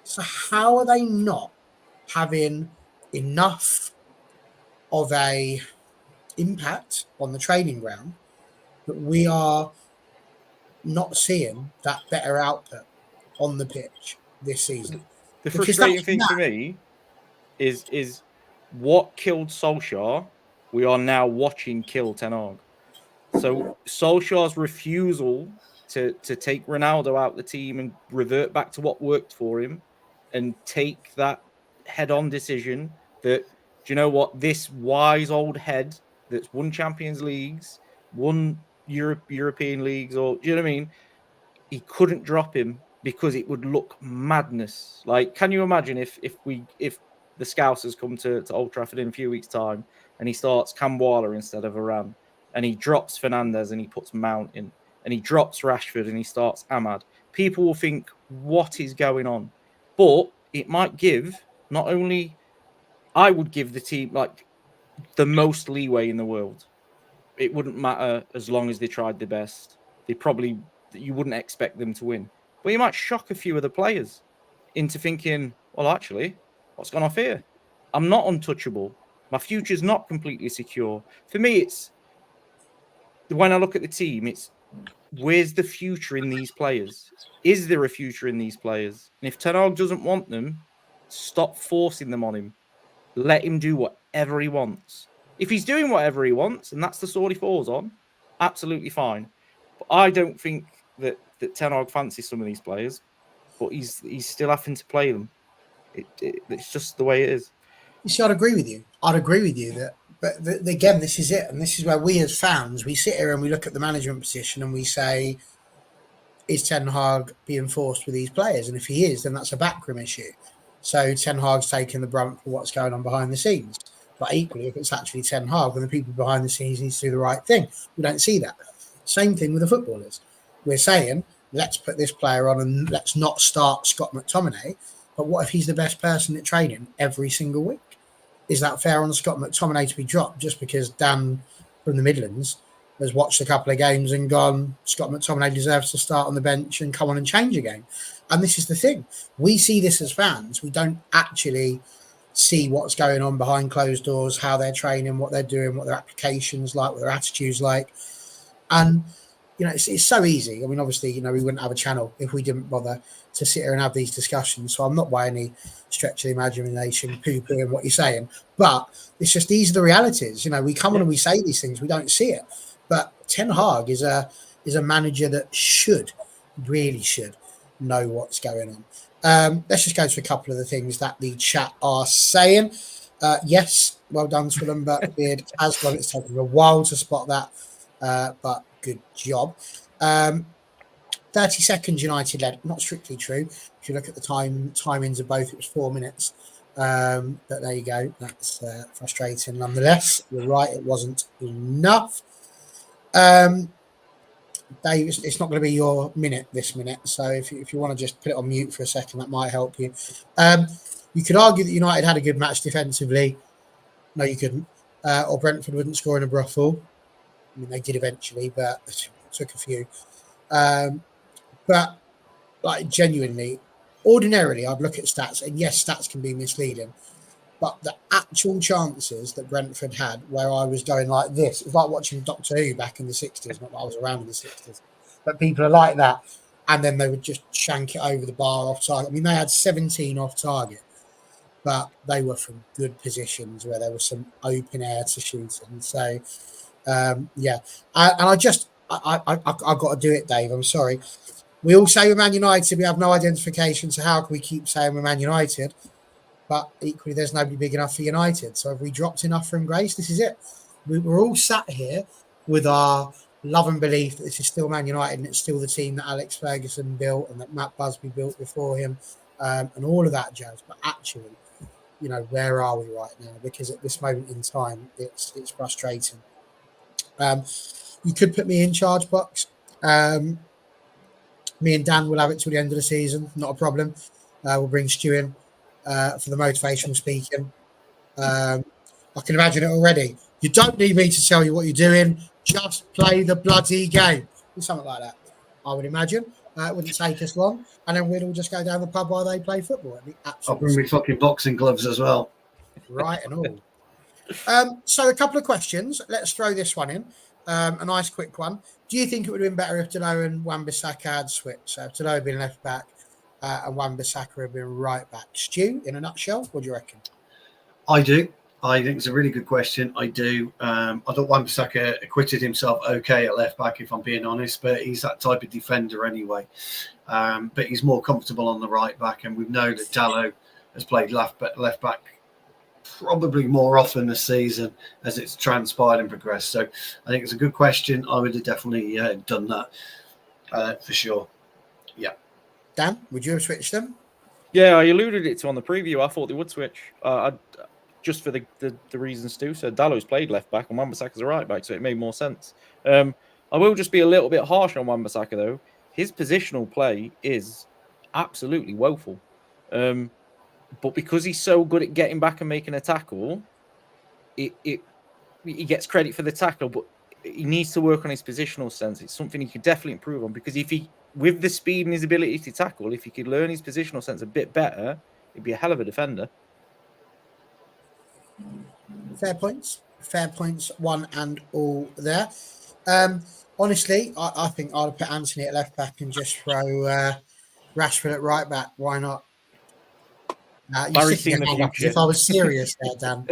So how are they not having enough of a impact on the training ground that we are not seeing that better output on the pitch this season? The frustrating thing for me is what killed Solskjaer we are now watching kill Ten Hag. So Solskjaer's refusal to take Ronaldo out the team and revert back to what worked for him and take that head-on decision that, do you know what, this wise old head that's won Champions Leagues, won European leagues, or do you know what I mean? He couldn't drop him because it would look madness. Like, can you imagine if the Scousers come to Old Trafford in a few weeks' time and he starts Cam Waller instead of Varane, and he drops Fernandes and he puts Mount in, and he drops Rashford and he starts Ahmad? People will think, what is going on? But it might give, not only, I would give the team like the most leeway in the world. It wouldn't matter as long as they tried their best. You wouldn't expect them to win. But you might shock a few of the players into thinking, well, actually, what's gone off here? I'm not untouchable. My future's not completely secure. For me, it's when I look at the team, it's where's the future in these players? Is there a future in these players? And if Ten Hag doesn't want them, stop forcing them on him. Let him do whatever he wants. If he's doing whatever he wants, and that's the sword he falls on, absolutely fine. But I don't think that Ten Hag fancies some of these players, but he's still having to play them. It's just the way it is. You see, I'd agree with you. That, but again, this is it, and this is where we as fans, we sit here and we look at the management position and we say, is Ten Hag being forced with these players? And if he is, then that's a backroom issue. So Ten Hag's taking the brunt for what's going on behind the scenes. But equally, if it's actually Ten Hag and the people behind the scenes need to do the right thing, we don't see that. Same thing with the footballers. We're saying, let's put this player on and let's not start Scott McTominay. But what if he's the best person at training every single week? Is that fair on Scott McTominay to be dropped just because Dan from the Midlands has watched a couple of games and gone, Scott McTominay deserves to start on the bench and come on and change a game? And this is the thing. We see this as fans. We don't actually see what's going on behind closed doors, how they're training, what they're doing, what their applications like, what their attitudes like. And, you know, it's so easy. I mean, obviously, you know, we wouldn't have a channel if we didn't bother to sit here and have these discussions. So I'm not by any stretch of the imagination poo-pooing what you're saying. But it's just, these are the realities. You know, we come on and we say these things. We don't see it. But Ten Hag is a manager that really should know what's going on. Let's just go to a couple of the things that the chat are saying. Yes, well done, Swillenberg Beard has gone. It's taken a while to spot that, but good job. 30 seconds United led, not strictly true. If you look at the timings of both, it was 4 minutes. But there you go. That's frustrating nonetheless. You're right, it wasn't enough. Dave, it's not going to be your minute this minute, so if you want to just put it on mute for a second, that might help you. You could argue that United had a good match defensively. No, you couldn't. Or Brentford wouldn't score in a brothel. I mean, they did eventually, but it took a few. But, like, genuinely, ordinarily, I'd look at stats, and yes, stats can be misleading, but the actual chances that Brentford had, where I was going like this, it's like watching Doctor Who back in the 60s, not that I was around in the 60s, but people are like that, and then they would just shank it over the bar off target. I mean, they had 17 off target, but they were from good positions where there was some open air to shoot in. So, yeah. And I've got to do it, Dave. I'm sorry. We all say we're Man United, we have no identification, so how can we keep saying we're Man United? But equally, there's nobody big enough for United. So have we dropped enough from grace? This is it. We're all sat here with our love and belief that this is still Man United and it's still the team that Alex Ferguson built and that Matt Busby built before him, and all of that jazz. But actually, you know, where are we right now? Because at this moment in time, it's frustrating. You could put me in charge box. Me and Dan will have it till the end of the season. Not a problem. We'll bring Stu in for the motivational speaking. I can imagine it already. You don't need me to tell you what you're doing. Just play the bloody game. Something like that, I would imagine. It wouldn't take us long. And then we'd all just go down the pub while they play football. It'd be I'll bring me fucking boxing gloves as well. Right and all. So a couple of questions. Let's throw this one in. A nice quick one. Do you think it would have been better if Delo and Wan-Bissaka had switched? So if Delo had been left back and Wan-Bissaka had been right back. Stu, in a nutshell, what do you reckon? I do. I think it's a really good question. I do. I thought Wan-Bissaka acquitted himself okay at left back, if I'm being honest, but he's that type of defender anyway. But he's more comfortable on the right back, and we know that Dalot has played left back probably more often this season as it's transpired and progressed. So I think it's a good question. I would have definitely done that for sure. Yeah. Dan, would you have switched them? Yeah, I alluded it to on the preview. I thought they would switch. Just for the reasons Stu said. Dalot's played left back and Wan-Bissaka's a right back, so it made more sense. I will just be a little bit harsh on Wan-Bissaka though. His positional play is absolutely woeful. But because he's so good at getting back and making a tackle, he gets credit for the tackle, but he needs to work on his positional sense. It's something he could definitely improve on, because if he, with the speed and his ability to tackle, if he could learn his positional sense a bit better, he'd be a hell of a defender. Fair points, one and all there. Honestly, I think I'd put Anthony at left back and just throw Rashford at right back. Why not? You're sticking your hand up as if I was serious there, Dan.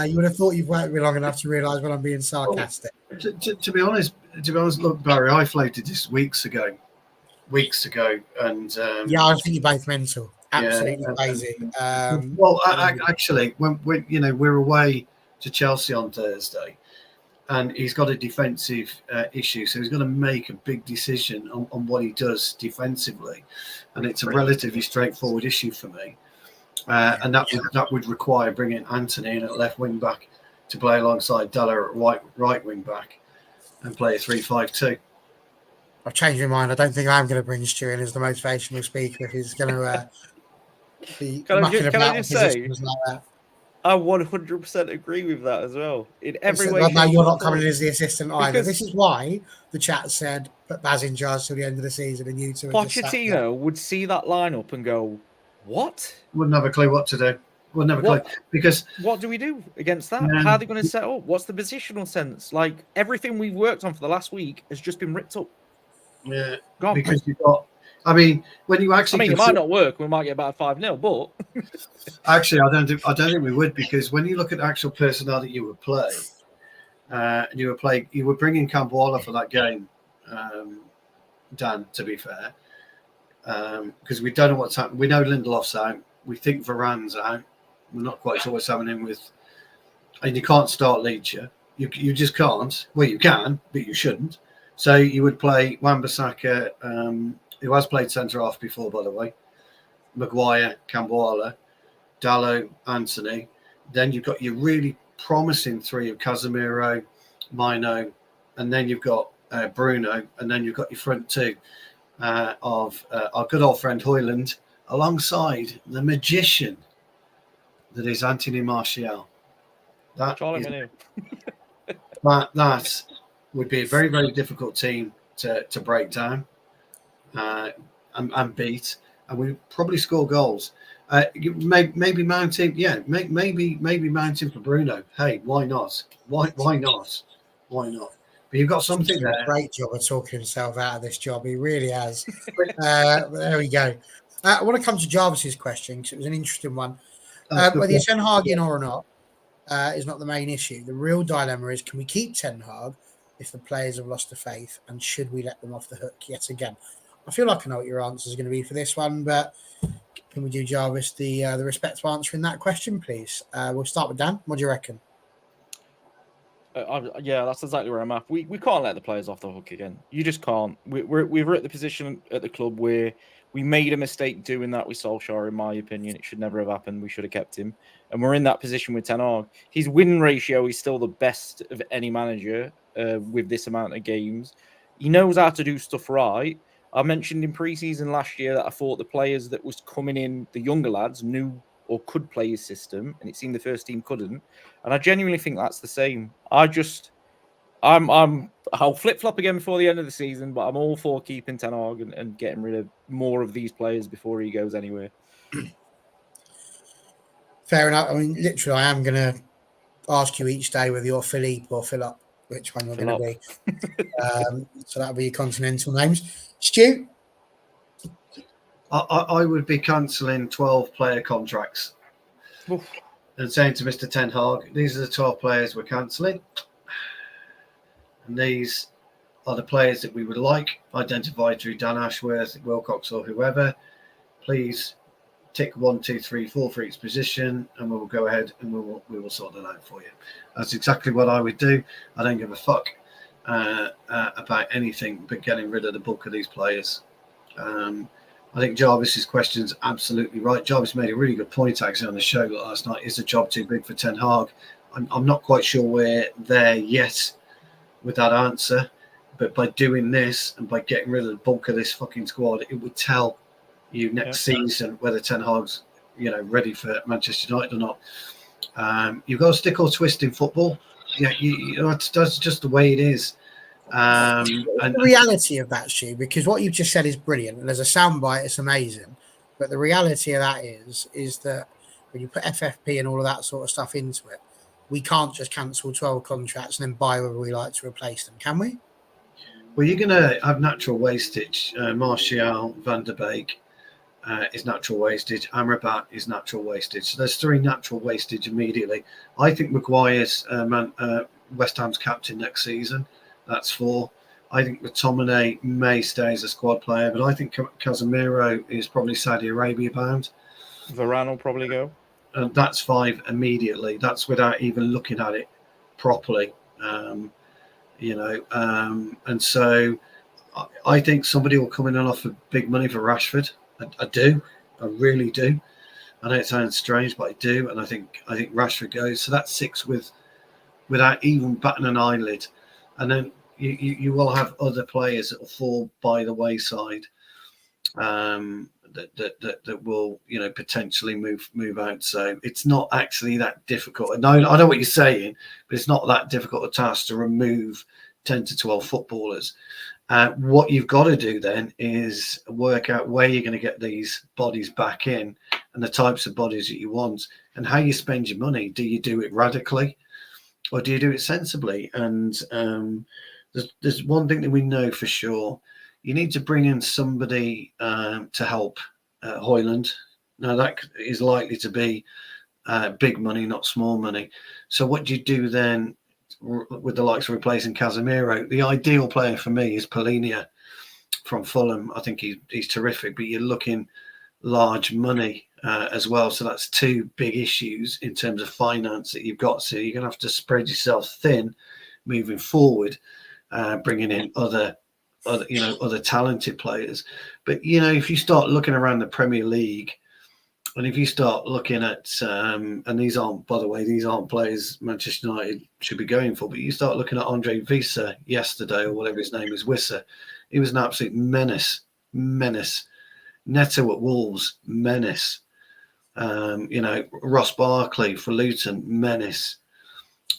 You would have thought you've worked with me long enough to realise when I'm being sarcastic. To be honest, look, Barry, I floated this weeks ago, and yeah, I think you're both mental. Absolutely crazy. Actually, when we're away to Chelsea on Thursday, and he's got a defensive issue, so he's got to make a big decision on what he does defensively, and it's a relatively straightforward issue for me. And that would require bringing Anthony in at left wing back to play alongside Dalot at right wing back and play a 3-5-2. I've changed my mind. I don't think I'm going to bring Stu in as the motivational speaker. He's going to be mucking about with positions like that. I 100% agree with that as well. In every way. No, you're not coming in as the assistant either. This is why the chat said put Baz in charge till the end of the season, and you two. Pochettino would see that lineup and go, "What?" Wouldn't have a clue what to do. Wouldn't have a clue, because what do we do against that? How are they going to set up? What's the positional sense? Like, everything we've worked on for the last week has just been ripped up. Yeah, because you've got. I mean, when you actually, it might not work. We might get about 5-0, but actually, I don't think we would, because when you look at actual personnel that you would play, you were bringing Cambola for that game, Dan. To be fair, because we don't know what's happening. We know Lindelof's out. We think Varane's out. We're not quite sure what's happening with, and you can't start Leach. You just can't. Well, you can, but you shouldn't. So you would play Wan-Bissaka, who has played centre half before, by the way, Maguire, Cambola, Dalot, Anthony. Then you've got your really promising three of Casemiro, Mino, and then you've got Bruno, and then you've got your front two of our good old friend Højlund, alongside the magician that is Anthony Martial. That would be a very, very difficult team to break down and beat, and we probably score goals. Maybe mounting, maybe mounting for Bruno. Hey, why not? Why not? But you've got something there. A great job of talking himself out of this job. He really has. There we go. I want to come to Jarvis's question, because it was an interesting one. Whether you're Ten Hag in or not is not the main issue. The real dilemma is, can we keep Ten Hag if the players have lost the faith, and should we let them off the hook yet again? I feel like I know what your answer is going to be for this one, but can we do Jarvis the respect of answering that question, please? We'll start with Dan. What do you reckon? Yeah, that's exactly where I'm at. We can't let the players off the hook again. You just can't. We're at the position at the club where we made a mistake doing that with Solskjaer, in my opinion. It should never have happened. We should have kept him. And we're in that position with Ten Hag. His win ratio is still the best of any manager with this amount of games. He knows how to do stuff right. I mentioned in pre-season last year that I thought the players that was coming in, the younger lads, knew or could play his system, and it seemed the first team couldn't. And I genuinely think that's the same. I'll flip-flop again before the end of the season, but I'm all for keeping Ten Hag and getting rid of more of these players before he goes anywhere. Fair enough. I mean, literally, I am going to ask you each day whether you're Philippe or Philip, which one you're going to be. So that'll be your continental names. Stu? I would be cancelling 12-player contracts. Oof. and saying to Mr. Ten Hag, these are the 12 players we're cancelling. And these are the players that we would like identified through Dan Ashworth, Wilcox, or whoever. Please tick 1, 2, 3, 4 for each position, and we will go ahead and we will sort that out for you. That's exactly what I would do. I don't give a fuck about anything but getting rid of the bulk of these players. I think Jarvis's question's absolutely right. Jarvis made a really good point actually on the show last night. Is the job too big for Ten Hag? I'm not quite sure we're there yet with that answer, but by doing this and by getting rid of the bulk of this fucking squad, it would tell you next season whether Ten Hag's ready for Manchester United or not. You've got to stick or twist in football. Yeah, that's just the way it is. And the reality of that, Stu, because what you've just said is brilliant, and as a soundbite, it's amazing. But the reality of that is that when you put FFP and all of that sort of stuff into it, we can't just cancel 12 contracts and then buy whether we like to replace them, can we? Well, you're going to have natural wastage. Martial, Van der Beek is natural wastage. Amrabat is natural wastage. So there's 3 natural wastage immediately. I think Maguire's West Ham's captain next season. That's 4. I think McTominay may stay as a squad player, but I think Casemiro is probably Saudi Arabia bound. Varane will probably go. And that's 5 immediately. That's without even looking at it properly. And so I think somebody will come in and offer big money for Rashford. I do. I really do. I know it sounds strange, but I do. And I think Rashford goes. So that's 6 without even batting an eyelid. And then you will have other players that will fall by the wayside that will potentially move out. So it's not actually that difficult. And I know what you're saying, but it's not that difficult a task to remove 10 to 12 footballers. What you've got to do then is work out where you're going to get these bodies back in and the types of bodies that you want and how you spend your money. Do you do it radically or do you do it sensibly? And there's one thing that we know for sure. You need to bring in somebody to help Højlund. Now, that is likely to be big money, not small money. So what do you do then with the likes of replacing Casemiro? The ideal player for me is Polinia from Fulham. I think he's terrific, but you're looking large money as well. So that's 2 big issues in terms of finance that you've got. So you're going to have to spread yourself thin moving forward, bringing in other talented players. But if you start looking around the Premier League, and if you start looking at and these aren't players Manchester United should be going for, but you start looking at Andre Wissa yesterday, or whatever his name is, Wissa. He was an absolute menace. Neto at Wolves, menace. Ross Barkley for Luton, menace.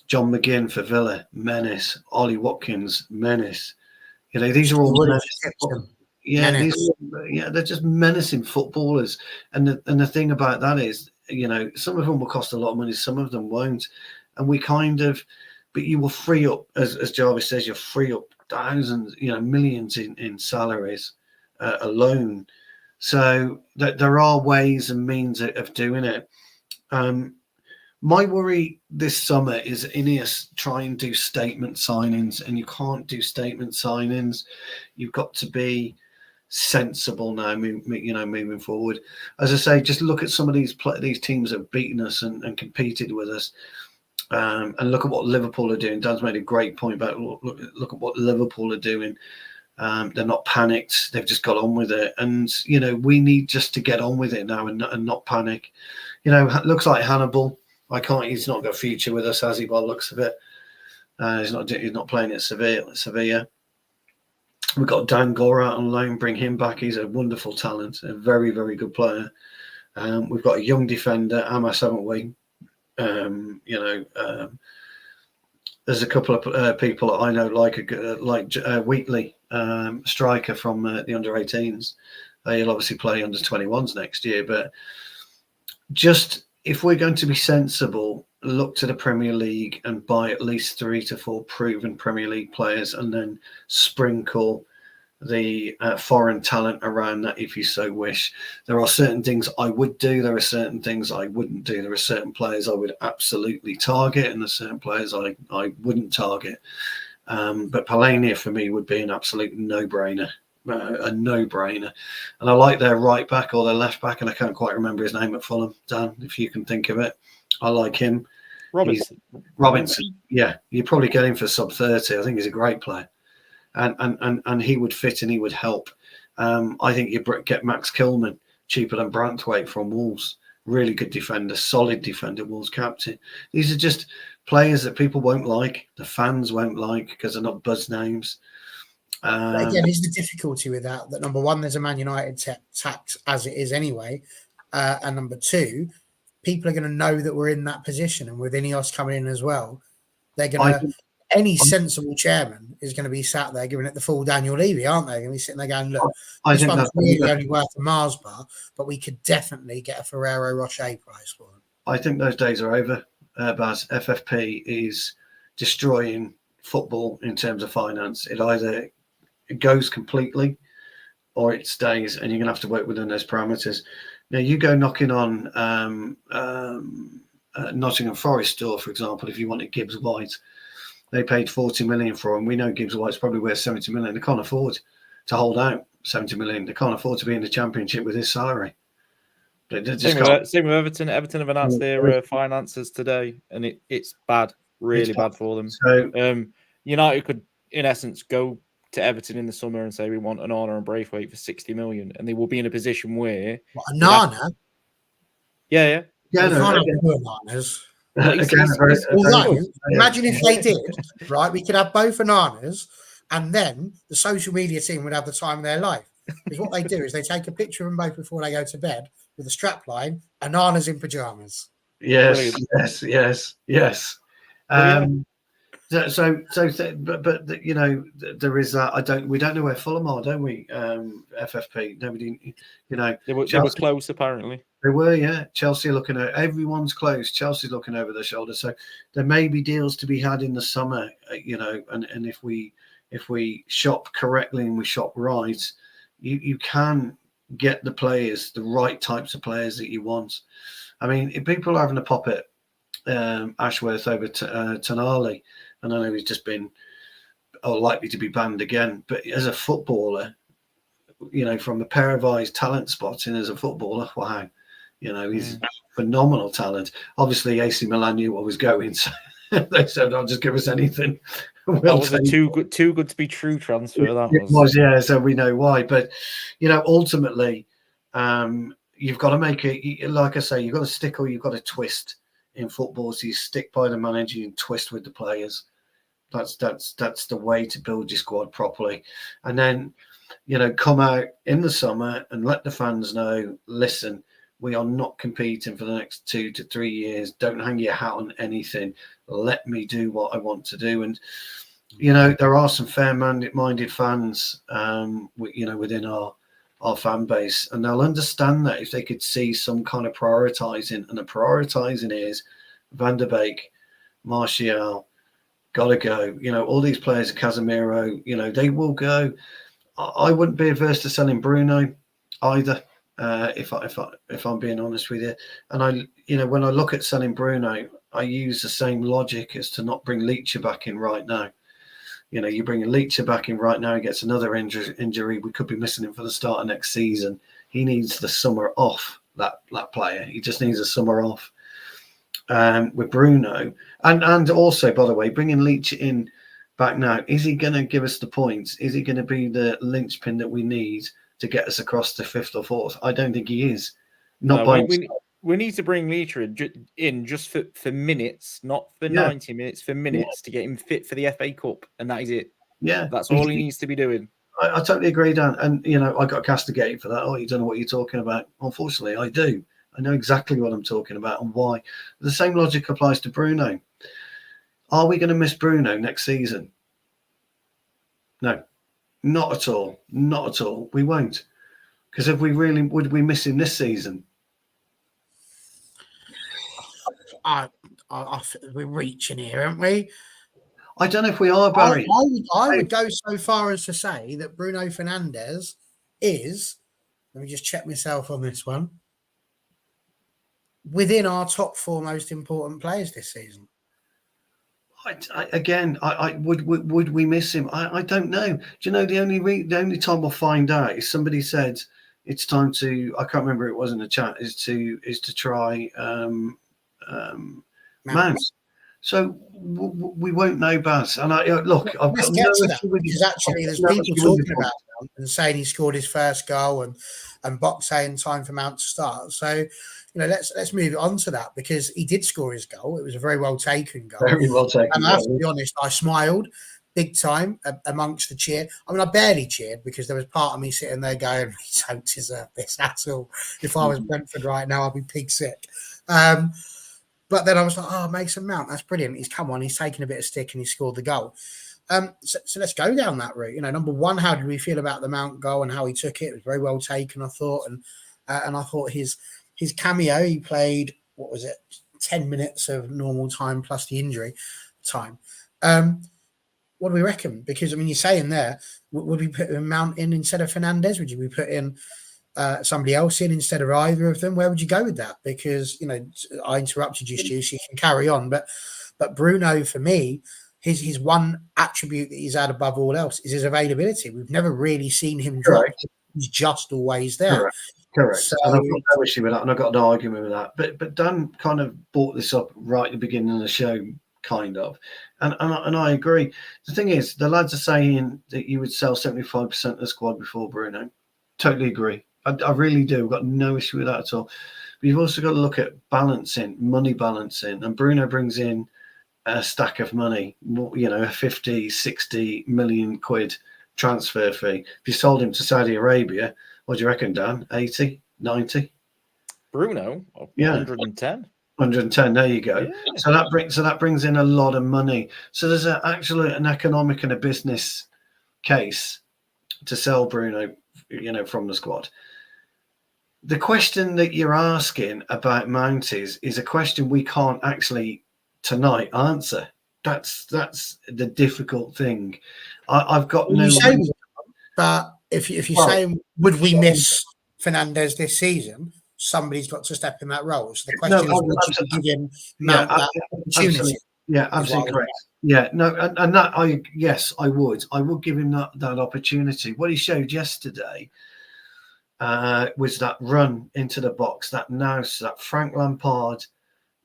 John McGinn for Villa, menace. Ollie Watkins, menace. These are all they're just menacing footballers. And the thing about that is, some of them will cost a lot of money, some of them won't. And but you will free up, as Jarvis says, you'll free up thousands, millions in salaries alone. So that there are ways and means of doing it. My worry this summer is Ineos try and do statement signings, and you can't do statement signings. You've got to be sensible now, moving forward. As I say, just look at some of these teams that have beaten us and competed with us, and look at what Liverpool are doing. Dan's made a great point about look at what Liverpool are doing. They're not panicked. They've just got on with it, and we need just to get on with it now and not panic. It looks like Hannibal. He's not got a future with us, has he? By the looks of it, he's not playing at Sevilla. We've got Dan Gore out on loan. Bring him back. He's a wonderful talent, a very, very good player. We've got a young defender, Amas, haven't we? There's a couple of people that I know like Wheatley, striker from the under-18s. He'll obviously play under-21s next year. But just if we're going to be sensible, look to the Premier League and buy at least 3 to 4 proven Premier League players, and then sprinkle the foreign talent around that if you so wish. There are certain things I would do. There are certain things I wouldn't do. There are certain players I would absolutely target, and there's certain players I wouldn't target. But Palania for me would be an absolute no-brainer. A no-brainer. And I like their right back or their left back, and I can't quite remember his name at Fulham. Dan, if you can think of it. I like him. Robinson. Yeah, you probably get him for sub 30. I think he's a great player. And he would fit and he would help. I think you get Max Kilman cheaper than Branthwaite from Wolves. Really good defender, solid defender, Wolves captain. These are just players that people won't like, the fans won't like because they're not buzz names. But again, is the difficulty with that number one, there's a Man United tax as it is anyway, and number two, people are going to know that we're in that position, and with Ineos coming in as well, they're going to. Any sensible chairman is going to be sat there giving it the full Daniel Levy, aren't they? Going to be sitting there going, "Look, this one's really only worth a Mars bar, but we could definitely get a Ferrero Rocher price for them." I think those days are over, Baz. FFP is destroying football in terms of finance. It either goes completely or it stays, and you're going to have to work within those parameters. Now, you go knocking on Nottingham Forest door, for example, if you wanted Gibbs White. They paid 40 million for him. We know Gibbs White's probably worth 70 million. They can't afford to hold out 70 million. They can't afford to be in the Championship with his salary. Same with Everton. Everton have announced their finances today, and it's bad, really bad for them. So, United could, in essence, go to Everton in the summer and say we want an Onana and Braithwaite for 60 million, and they will be in a position where Onana. Yeah. Although, imagine if they did, right? We could have both Onanas, and then the social media team would have the time of their life. Because what they do is they take a picture of them both before they go to bed with a strap line, Onanas in pajamas. Yes. But you know, there is that. We don't know where Fulham are, don't we? FFP. Nobody, you know. They were close apparently. They were, yeah. Chelsea are looking at everyone's close. Chelsea's looking over their shoulder. So there may be deals to be had in the summer, you know. And if we shop correctly and we shop right, you can get the players, the right types of players that you want. I mean, if people are having a pop at Ashworth over to Tonali, and I know he's just been likely to be banned again. But as a footballer, you know, from a pair of eyes talent spotting as a footballer, wow. You know, he's phenomenal talent. Obviously, AC Milan knew what was going, so they said, "I'll just give us anything." That was a too good to be true transfer. It was, yeah. So we know why. But you know, ultimately, you've got to make it. Like I say, you've got to stick or you've got to twist in football. So you stick by the manager and twist with the players. That's the way to build your squad properly, and then you know, come out in the summer and let the fans know. Listen. We are not competing for the next 2 to 3 years. Don't hang your hat on anything. Let me do what I want to do. And, you know, there are some fair-minded fans, you know, within our fan base. And they'll understand that if they could see some kind of prioritising. And the prioritising is Van der Beek, Martial, got to go. You know, all these players, Casemiro, you know, they will go. I wouldn't be averse to selling Bruno either. If I'm being honest with you, and you know, when I look at selling Bruno, I use the same logic as to not bring Leacher back in right now. You know, you bring a Leacher back in right now, he gets another injury. We could be missing him for the start of next season. He needs the summer off. That player, he just needs a summer off. With Bruno, and also, by the way, bringing Leacher in back now, is he going to give us the points? Is he going to be the linchpin that we need to get us across the 5th or 4th? I don't think he is. We need to bring Leacher in just for minutes, not for 90 minutes, for minutes to get him fit for the FA Cup, and that is it. Yeah, that's all he needs to be doing. I totally agree, Dan. And you know, I got castigated for that. Oh, you don't know what you're talking about. Unfortunately, I do. I know exactly what I'm talking about and why. The same logic applies to Bruno. Are we going to miss Bruno next season? No. Not at all. Not at all. We won't. Because if we really would, we miss him this season. We're reaching here, aren't we? I don't know if we are, Barry. I would go so far as to say that Bruno Fernandes is, let me just check myself on this one, within our top 4 most important players this season. Would we miss him? I don't know. Do you know the only time we'll find out is somebody said it's time to, I can't remember, it wasn't a chat, is to try Mount. So we won't know, Baz. And look, I've Let's got get no to that, issue with because you. actually there's people talking about Mount and saying he scored his first goal, and Box saying time for Mount to start. So, let's move on to that, because he did score his goal. It was a very well taken goal. Very well taken. And I have to be honest, I smiled big time amongst the cheer. I mean, I barely cheered because there was part of me sitting there going, "We don't deserve this at all. If I was Brentford right now, I'd be pig sick." But then I was like, "Oh, Mason Mount, that's brilliant. He's come on, he's taken a bit of stick and he scored the goal." So let's go down that route. Number one, how did we feel about the Mount goal and how he took it? It was very well taken, I thought, and I thought his cameo, he played, what was it, 10 minutes of normal time plus the injury time. What do we reckon? Because, I mean, you're saying there, would we put Mount in instead of Fernandes? Would you be putting somebody else in instead of either of them? Where would you go with that? Because, I interrupted you, Stu, so you can carry on. But Bruno, for me, his one attribute that he's had above all else is his availability. We've never really seen him drop. He's just always there. Correct. So, and I've got no issue with that, and I've got no argument with that. But Dan kind of brought this up right at the beginning of the show, kind of, and I agree. The thing is, the lads are saying that you would sell 75% of the squad before Bruno. Totally agree. I really do. I've got no issue with that at all. But you've also got to look at money balancing, and Bruno brings in a stack of money, a 50, 60 million quid transfer fee. If you sold him to Saudi Arabia, what do you reckon, Dan? 80, 90? Bruno? Yeah. 110. 110, there you go. Yeah. So that brings in a lot of money. So there's an economic and a business case to sell Bruno, from the squad. The question that you're asking about Mount is a question we can't actually tonight answer. That's the difficult thing. I've got no. But if you say, would we miss Fernandes this season? Somebody's got to step in that role. So the question is, would you give him Mount that opportunity? Yeah, absolutely correct. Yeah, no, and that I would. I would give him that opportunity. What he showed yesterday was that run into the box, that nous, that Frank Lampard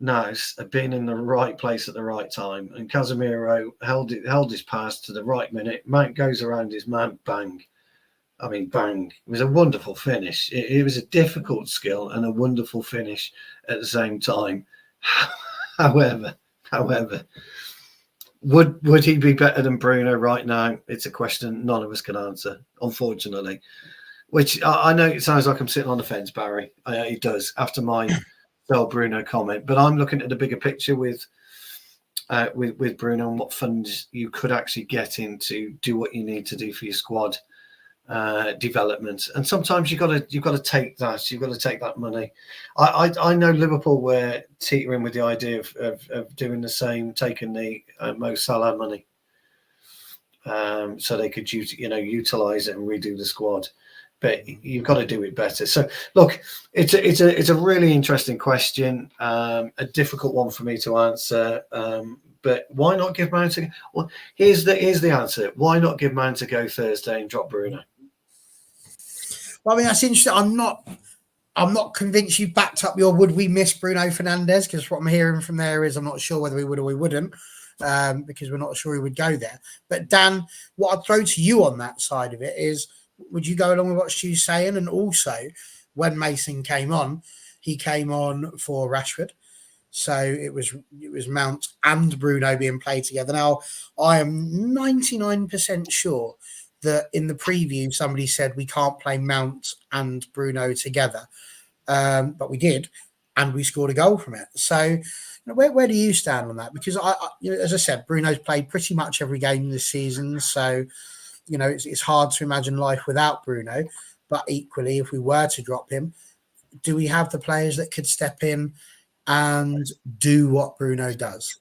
nous had been in the right place at the right time, and Casemiro held his pass to the right minute. Mount goes around his man, bang. I mean, bang. It was a wonderful finish. It was a difficult skill and a wonderful finish at the same time. However, would he be better than Bruno right now? It's a question none of us can answer, unfortunately. Which I know it sounds like I'm sitting on the fence, Barry. It does after my sell Bruno comment, but I'm looking at the bigger picture with Bruno and what funds you could actually get in to do what you need to do for your squad development. And sometimes you've got to take that money. I know Liverpool were teetering with the idea of doing the same, taking the Mo Salah money, so they could utilize it and redo the squad. But you've got to do it better. So look, it's a really interesting question, a difficult one for me to answer. But why not give Mount a? Well, here's the answer. Why not give Mount a go Thursday and drop Bruno? Well, I mean, that's interesting. I'm not convinced you backed up your would we miss Bruno Fernandes, because what I'm hearing from there is I'm not sure whether we would or we wouldn't, because we're not sure he would go there. But Dan, what I'd throw to you on that side of it is, would you go along with what Stu's saying? And also, when Mason came on, he came on for Rashford. So it was Mount and Bruno being played together. Now, I am 99% sure that in the preview, somebody said we can't play Mount and Bruno together. But we did, and we scored a goal from it. So where do you stand on that? Because, as I said, Bruno's played pretty much every game this season. So, it's hard to imagine life without Bruno. But equally, if we were to drop him, do we have the players that could step in and do what Bruno does?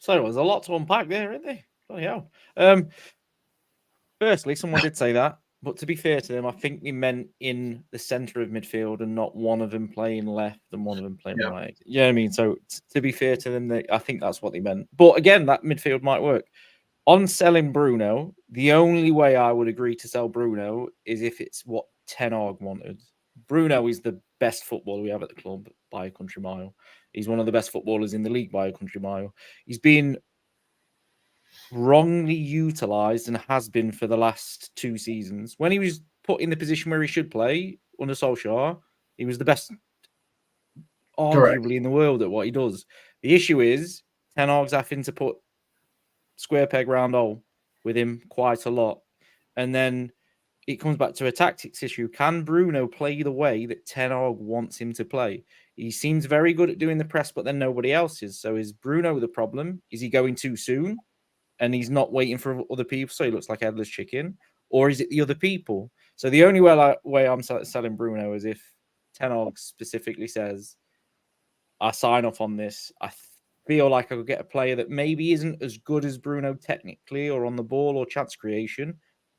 So there's a lot to unpack there, isn't there? Oh yeah. Firstly, someone did say that, but to be fair to them, I think they meant in the centre of midfield and not one of them playing left and one of them playing right. You know what I mean? So to be fair to them, I think that's what they meant. But again, that midfield might work. On selling Bruno, the only way I would agree to sell Bruno is if it's what Ten Hag wanted. Bruno is the best footballer we have at the club by a country mile. He's one of the best footballers in the league by a country mile. He's been wrongly utilised and has been for the last 2 seasons. When he was put in the position where he should play under Solskjaer, he was the best, arguably, in the world at what he does. The issue is Ten Hag's having to put square peg round hole with him quite a lot. And then it comes back to a tactics issue. Can Bruno play the way that Ten Hag wants him to play? He seems very good at doing the press, but then nobody else is. So is Bruno the problem? Is he going too soon? And he's not waiting for other people, so he looks like headless chicken? Or is it the other people? So the only way I'm selling Bruno is if Ten Hag specifically says, I sign off on this. I feel like I could get a player that maybe isn't as good as Bruno technically or on the ball or chance creation,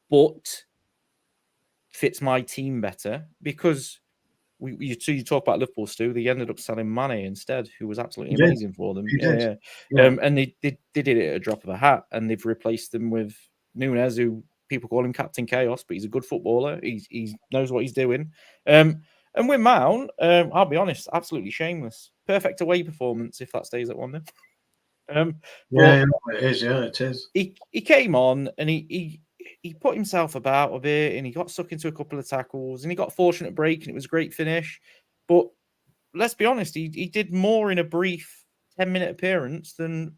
but fits my team better. Because you talk about Liverpool, Stu, they ended up selling Mane instead, who was absolutely amazing for them. Yeah. And they did it at a drop of a hat, and they've replaced them with Nunes, who people call him Captain Chaos, but he's a good footballer. He knows what he's doing. And with Mount, I'll be honest, absolutely shameless. Perfect away performance if that stays at 1-0. It is. Yeah, it is. He came on and he put himself about a bit, and he got stuck into a couple of tackles, and he got a fortunate break, and it was a great finish. But let's be honest, he did more in a brief 10-minute appearance than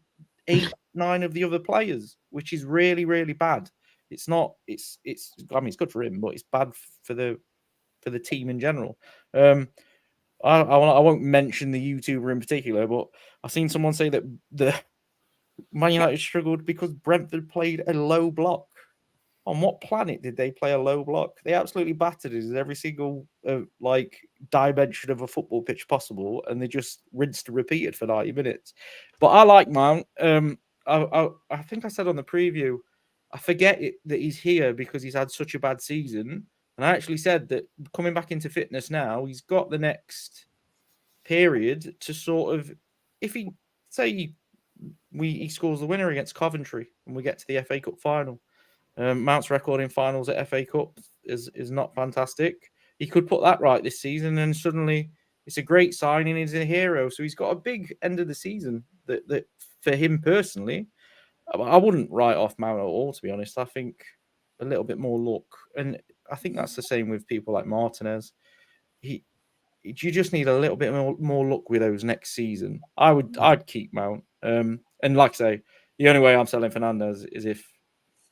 8-9 of the other players, which is really, really bad. It's not. It's. I mean, it's good for him, but it's bad for the team in general. I won't mention the YouTuber in particular, but I've seen someone say that the Man United struggled because Brentford played a low block. On what planet did they play a low block? They absolutely battered us in every single dimension of a football pitch possible, and they just rinsed and repeated for 90 minutes. But I like Mount. I think I said on the preview, I forget that he's here because he's had such a bad season. And I actually said that coming back into fitness now, he's got the next period to sort of, if he say he scores the winner against Coventry and we get to the FA Cup final. Mount's record in finals at FA Cup is not fantastic. He could put that right this season, and suddenly it's a great signing. He's a hero, so he's got a big end of the season. That for him personally, I wouldn't write off Mount at all. To be honest, I think a little bit more luck, and I think that's the same with people like Martinez. You just need a little bit more luck with those next season. I'd keep Mount. And like I say, the only way I'm selling Fernandez is if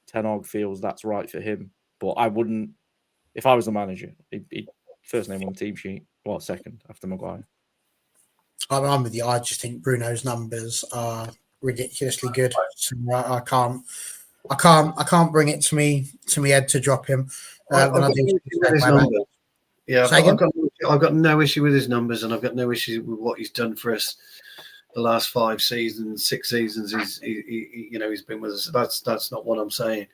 Ten Hag feels that's right for him. But I wouldn't, if I was the manager, he'd first name on the team sheet. Well, second after Maguire. I'm with you. I just think Bruno's numbers are ridiculously good. So I can't bring it to me head to drop him. When I do I've got no issue with his numbers, and I've got no issue with what he's done for us the last 5 seasons, 6 seasons. He's been with us. That's not what I'm saying.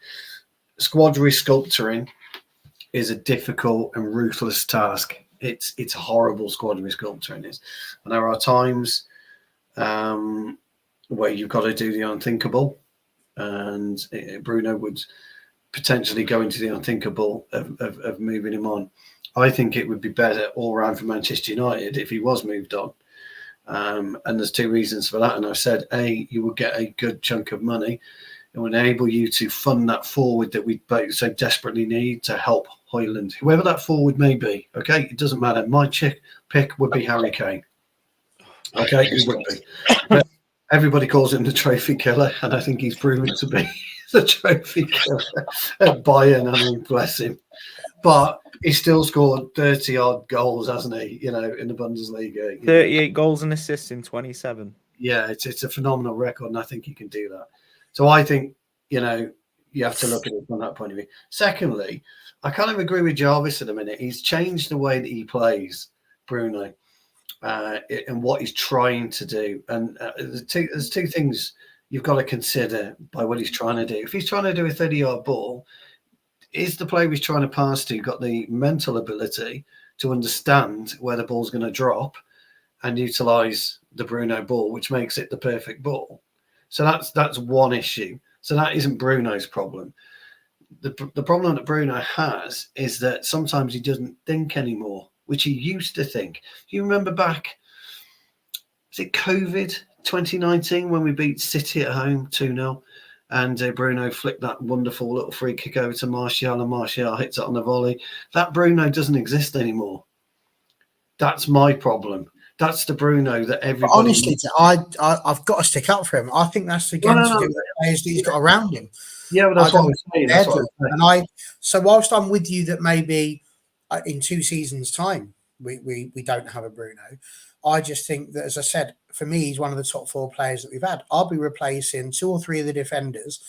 Squad resculpturing is a difficult and ruthless task. It's a horrible squad resculpturing is, and there are times where you've got to do the unthinkable, and Bruno would potentially go into the unthinkable of moving him on. I think it would be better all round for Manchester United if he was moved on. And there's 2 reasons for that. And I said, A, you would get a good chunk of money. It would enable you to fund that forward that we so desperately need to help Højlund, whoever that forward may be. Okay, it doesn't matter. My pick would be Harry Kane. Okay, it would be. But everybody calls him the trophy killer, and I think he's proven to be the trophy killer at Bayern. I mean, bless him. But he's still scored 30-odd goals, hasn't he? In the Bundesliga. 38 goals and assists in 27. Yeah, it's a phenomenal record, and I think he can do that. So I think, you have to look at it from that point of view. Secondly, I kind of agree with Jarvis at the minute. He's changed the way that he plays, Bruno, and what he's trying to do. And there's two things you've got to consider by what he's trying to do. If he's trying to do a 30-yard ball, is the player he's trying to pass to got the mental ability to understand where the ball's going to drop and utilize the Bruno ball, which makes it the perfect ball? So that's one issue. So that isn't Bruno's problem. The problem that Bruno has is that sometimes he doesn't think anymore, which he used to think. You remember back, was it COVID 2019 when we beat City at home 2-0? And Bruno flicked that wonderful little free kick over to Martial, and Martial hits it on the volley. That Bruno doesn't exist anymore. That's my problem. That's the Bruno that everybody... But honestly, I've got to stick up for him. I think that's again to do with the players that he's got around him. Yeah, but that's what I'm saying. That's what I'm saying. So whilst I'm with you that maybe in 2 seasons' time we don't have a Bruno, I just think that, as I said, for me, he's one of the top 4 players that we've had. I'll be replacing 2 or 3 of the defenders,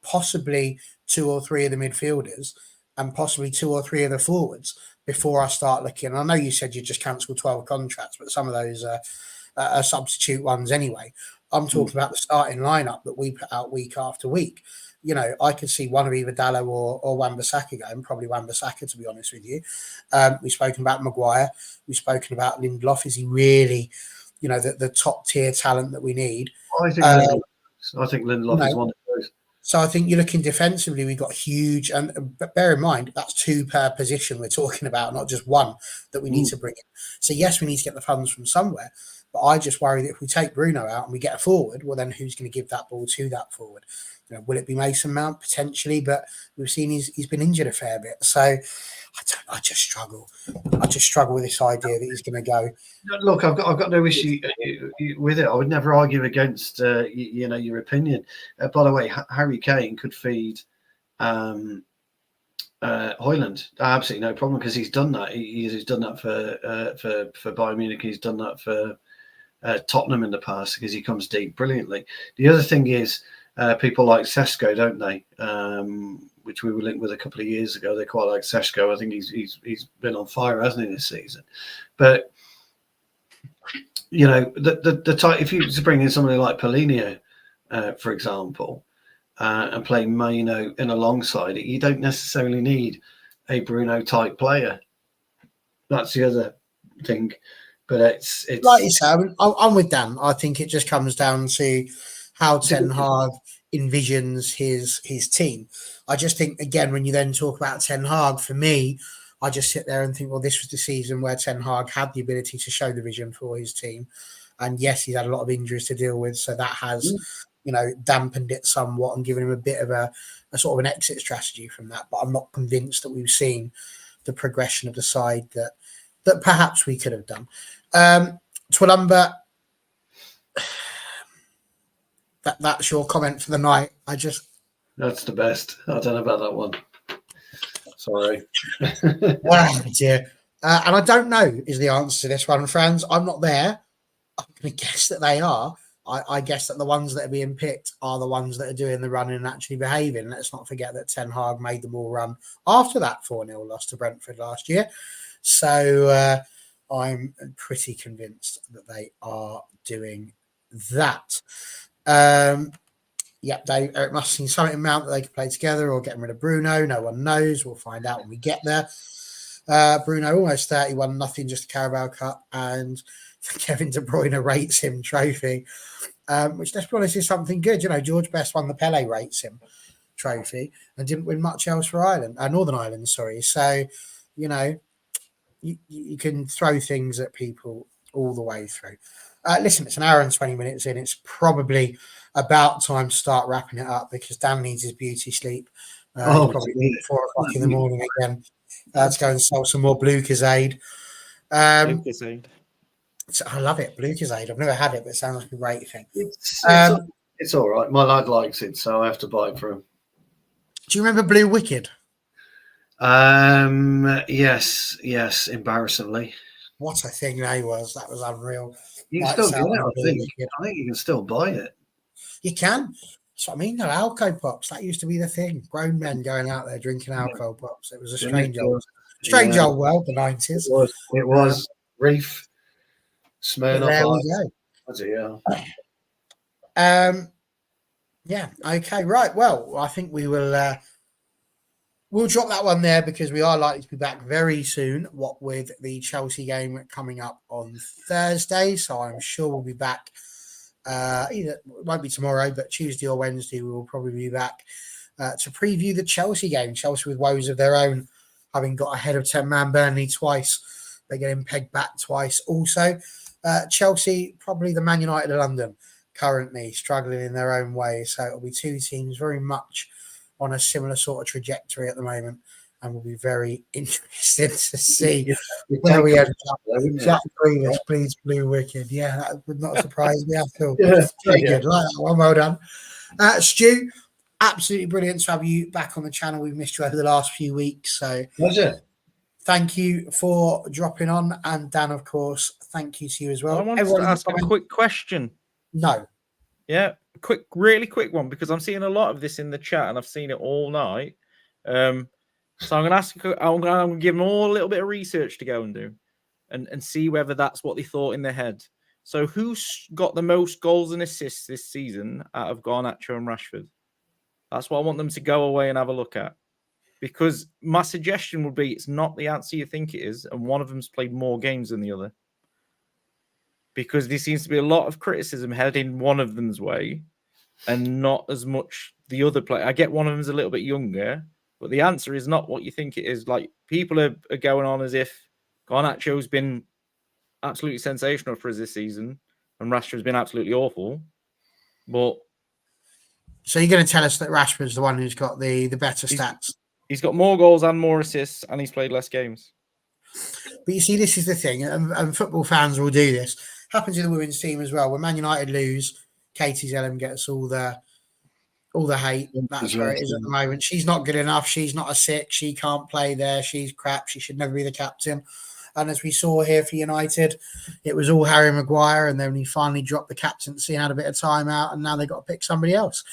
possibly 2 or 3 of the midfielders, and possibly 2 or 3 of the forwards before I start looking. I know you said you just cancelled 12 contracts, but some of those are substitute ones anyway. I'm talking about the starting lineup that we put out week after week. You know, I could see one of either Dallo or Wan-Bissaka going, probably Wan-Bissaka, to be honest with you. We've spoken about Maguire. We've spoken about Lindelof. Is he really, you know, the top tier talent that we need? I think Lindelof is one of those. So I think you're looking defensively, we've got huge, but bear in mind, that's 2 per position we're talking about, not just 1 that we need to bring in. So yes, we need to get the funds from somewhere, but I just worry that if we take Bruno out and we get a forward, well, then who's going to give that ball to that forward? You know, will it be Mason Mount? Potentially, but we've seen he's been injured a fair bit. So I just struggle. I just struggle with this idea that he's going to go. Look, I've got no issue with it. I would never argue against your opinion. By the way, Harry Kane could feed Højlund. Absolutely no problem, because he's done that. He's done that for Bayern Munich. He's done that for Tottenham in the past, because he comes deep brilliantly. The other thing is, people like Sesko, don't they? Which we were linked with a couple of years ago. They quite like Sesko. I think he's been on fire, hasn't he, this season? But you know, the type, if you were to bring in somebody like Paulinho, for example, and play Maino in alongside it, you don't necessarily need a Bruno type player. That's the other thing. But it's like you say, I'm with Dan. I think it just comes down to how Ten Hag envisions his team. I just think, again, when you then talk about Ten Hag, for me, I just sit there and think, well, this was the season where Ten Hag had the ability to show the vision for his team. And yes, he's had a lot of injuries to deal with. So that has, dampened it somewhat and given him a bit of a sort of an exit strategy from that. But I'm not convinced that we've seen the progression of the side that perhaps we could have done. Twilumber, that's your comment for the night. That's the best. I don't know about that one. Sorry. Wow, dear. And I don't know is the answer to this one, friends. I'm not there. I'm going to guess that they are. I guess that the ones that are being picked are the ones that are doing the running and actually behaving. Let's not forget that Ten Hag made them all run after that 4-0 loss to Brentford last year. So I'm pretty convinced that they are doing that. It must have seen something in Mount that they could play together, or getting rid of Bruno. No one knows. We'll find out when we get there. Bruno almost 31, nothing, just a Carabao Cup, and Kevin De Bruyne rates him trophy, which, let's be honest, is something good. You know, George Best won the Pele rates him trophy and didn't win much else for Northern Ireland. Sorry, so you know you can throw things at people all the way through. Listen, it's an hour and 20 minutes in. It's probably about time to start wrapping it up, because Dan needs his beauty sleep. He's probably 4 o'clock in the morning again. Let's go and sell some more Lucozade. Lucozade. I love it, Lucozade. I've never had it, but it sounds like a great thing. It's all right. My lad likes it, so I have to buy it for him. Do you remember Blue Wicked? Yes, embarrassingly. What a thing that was unreal. You can still get it, I think you can still buy it. You can. That's what I mean. No, alcohol pops. That used to be the thing. Grown men going out there drinking alcohol pops. It was a strange old world, the 90s. It was. Reef. Smirnoff. There we go. Yeah. Yeah. Okay. Right. Well, I think we will. We'll drop that one there because we are likely to be back very soon. What with the Chelsea game coming up on Thursday, so I'm sure we'll be back. Either it won't be tomorrow, but Tuesday or Wednesday we will probably be back to preview the Chelsea game. Chelsea with woes of their own, having got ahead of 10-man Burnley twice. They're getting pegged back twice. Also, Chelsea, probably the Man United of London, currently struggling in their own way. So it'll be two teams very much on a similar sort of trajectory at the moment, and will be very interested to see where we end up. Jack Grealish, please, Blue Wicked. Yeah, that would not surprise me at all. Very good. Like that one. Well done. Stu, absolutely brilliant to have you back on the channel. We've missed you over the last few weeks. So Pleasure. thank you for dropping on. And Dan, of course, thank you to you as well. I wanted to ask a quick question. No. Yeah, really quick one, because I'm seeing a lot of this in the chat and I've seen it all night. So I'm going to ask, I'm going to give them all a little bit of research to go and do and see whether that's what they thought in their head. So who's got the most goals and assists this season out of Garnacho and Rashford? That's what I want them to go away and have a look at. Because my suggestion would be it's not the answer you think it is, and one of them's played more games than the other. Because there seems to be a lot of criticism heading one of them's way and not as much the other player. I get one of them's a little bit younger, but the answer is not what you think it is. Like, people are going on as if Garnacho's been absolutely sensational for us this season and Rashford's been absolutely awful. But so you're going to tell us that Rashford's the one who's got the better stats? He's got more goals and more assists, and he's played less games. But you see, this is the thing, and football fans will do this. Happens in the women's team as well. When Man United lose, Katie Zellum gets all the hate. That's where it is at the moment. She's not good enough. She's not a six. She can't play there. She's crap. She should never be the captain. And as we saw here for United, it was all Harry Maguire, and then he finally dropped the captaincy and had a bit of time out, and now they've got to pick somebody else.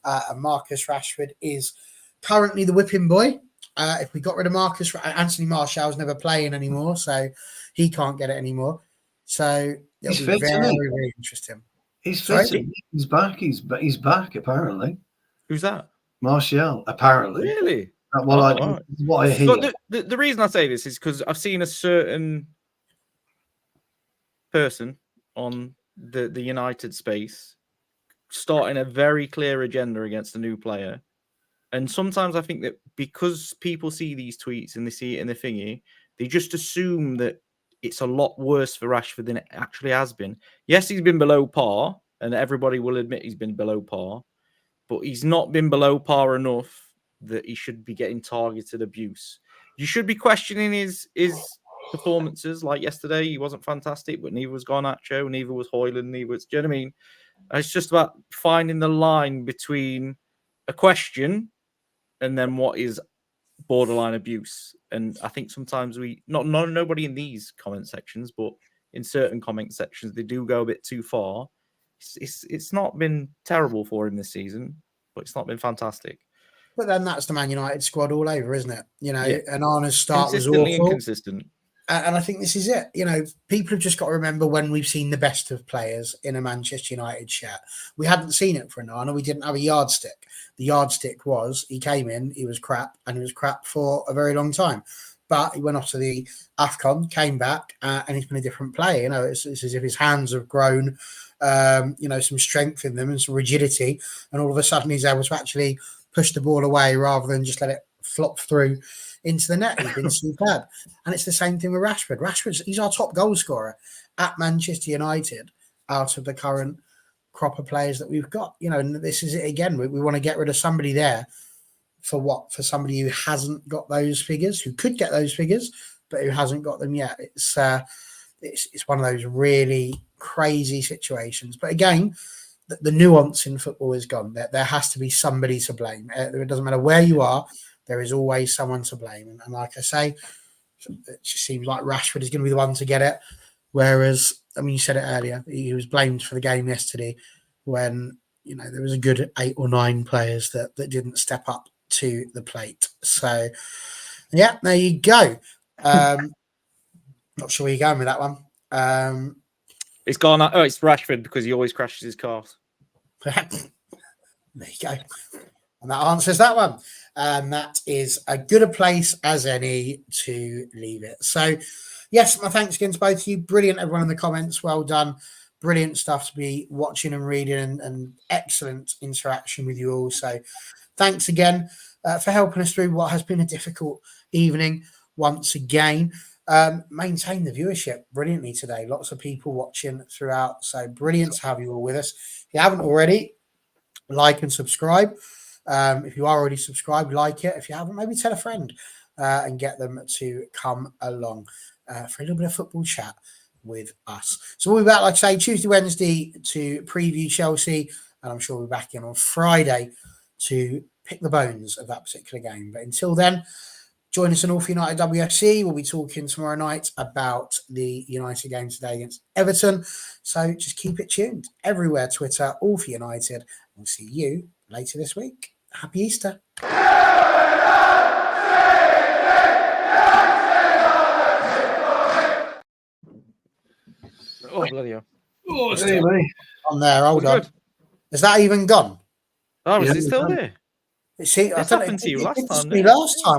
And Marcus Rashford is currently the whipping boy. If we got rid of Marcus, Anthony Martial's never playing anymore, so he can't get it anymore. So it'll be very interesting. He's fit. He's back. He's back. Apparently. Who's that? Martial. Apparently. Really? Well, what I hear. Look, the reason I say this is because I've seen a certain person on the United space starting a very clear agenda against a new player. And sometimes I think that because people see these tweets and they see it in the thingy, they just assume that it's a lot worse for Rashford than it actually has been. Yes, he's been below par, and everybody will admit he's been below par, but he's not been below par enough that he should be getting targeted abuse. You should be questioning his performances. Like yesterday, he wasn't fantastic, but neither was Garnacho, neither was Højlund, neither was... Do you know what I mean? It's just about finding the line between a question and then what is borderline abuse. And I think sometimes nobody in these comment sections, but in certain comment sections, they do go a bit too far. It's not been terrible for him this season, but it's not been fantastic. But then that's the Man United squad all over, isn't it? You know, yeah. And Arna's start was awful. Inconsistent. And I think this is it. You know, people have just got to remember when we've seen the best of players in a Manchester United shirt. We hadn't seen it for Onana. We didn't have a yardstick. The yardstick was he came in, he was crap, and he was crap for a very long time. But he went off to the AFCON, came back, and he's been a different player. You know, it's as if his hands have grown, you know, some strength in them and some rigidity. And all of a sudden he's able to actually push the ball away rather than just let it flop through into the net. He's been superb. And it's the same thing with Rashford. He's our top goal scorer at Manchester United out of the current crop of players that we've got. You know, and this is it again. We want to get rid of somebody there for what? For somebody who hasn't got those figures, who could get those figures, but who hasn't got them yet. It's one of those really crazy situations. But again, the nuance in football is gone. There has to be somebody to blame. It doesn't matter where you are. There is always someone to blame. And like I say, it just seems like Rashford is going to be the one to get it. Whereas, I mean, you said it earlier, he was blamed for the game yesterday when, you know, there was a good 8 or 9 players that didn't step up to the plate. So, yeah, there you go. Not sure where you're going with that one. It's gone. Oh, it's Rashford because he always crashes his cars. There you go. And that answers that one. And that is as good a place as any to leave it. So, yes, my thanks again to both of you. Brilliant, everyone in the comments. Well done. Brilliant stuff to be watching and reading, and excellent interaction with you all. So, thanks again for helping us through what has been a difficult evening once again. Maintain the viewership brilliantly today. Lots of people watching throughout. So, brilliant to have you all with us. If you haven't already, like and subscribe. If you are already subscribed, like it. If you haven't, maybe tell a friend and get them to come along for a little bit of football chat with us. So we'll be back, like I say, Tuesday, Wednesday to preview Chelsea, and I'm sure we'll be back in on Friday to pick the bones of that particular game. But until then, join us on All for United WFC. We'll be talking tomorrow night about the United game today against Everton. So just keep it tuned everywhere. Twitter, All for United. We'll see you later this week. Happy Easter. Oh, bloody hell. Oh, anyway. On there, hold on. Good. Is that even gone? Oh, is Yeah, it still there? See, I This don't know, happened to you it last did time, me didn't it? last time.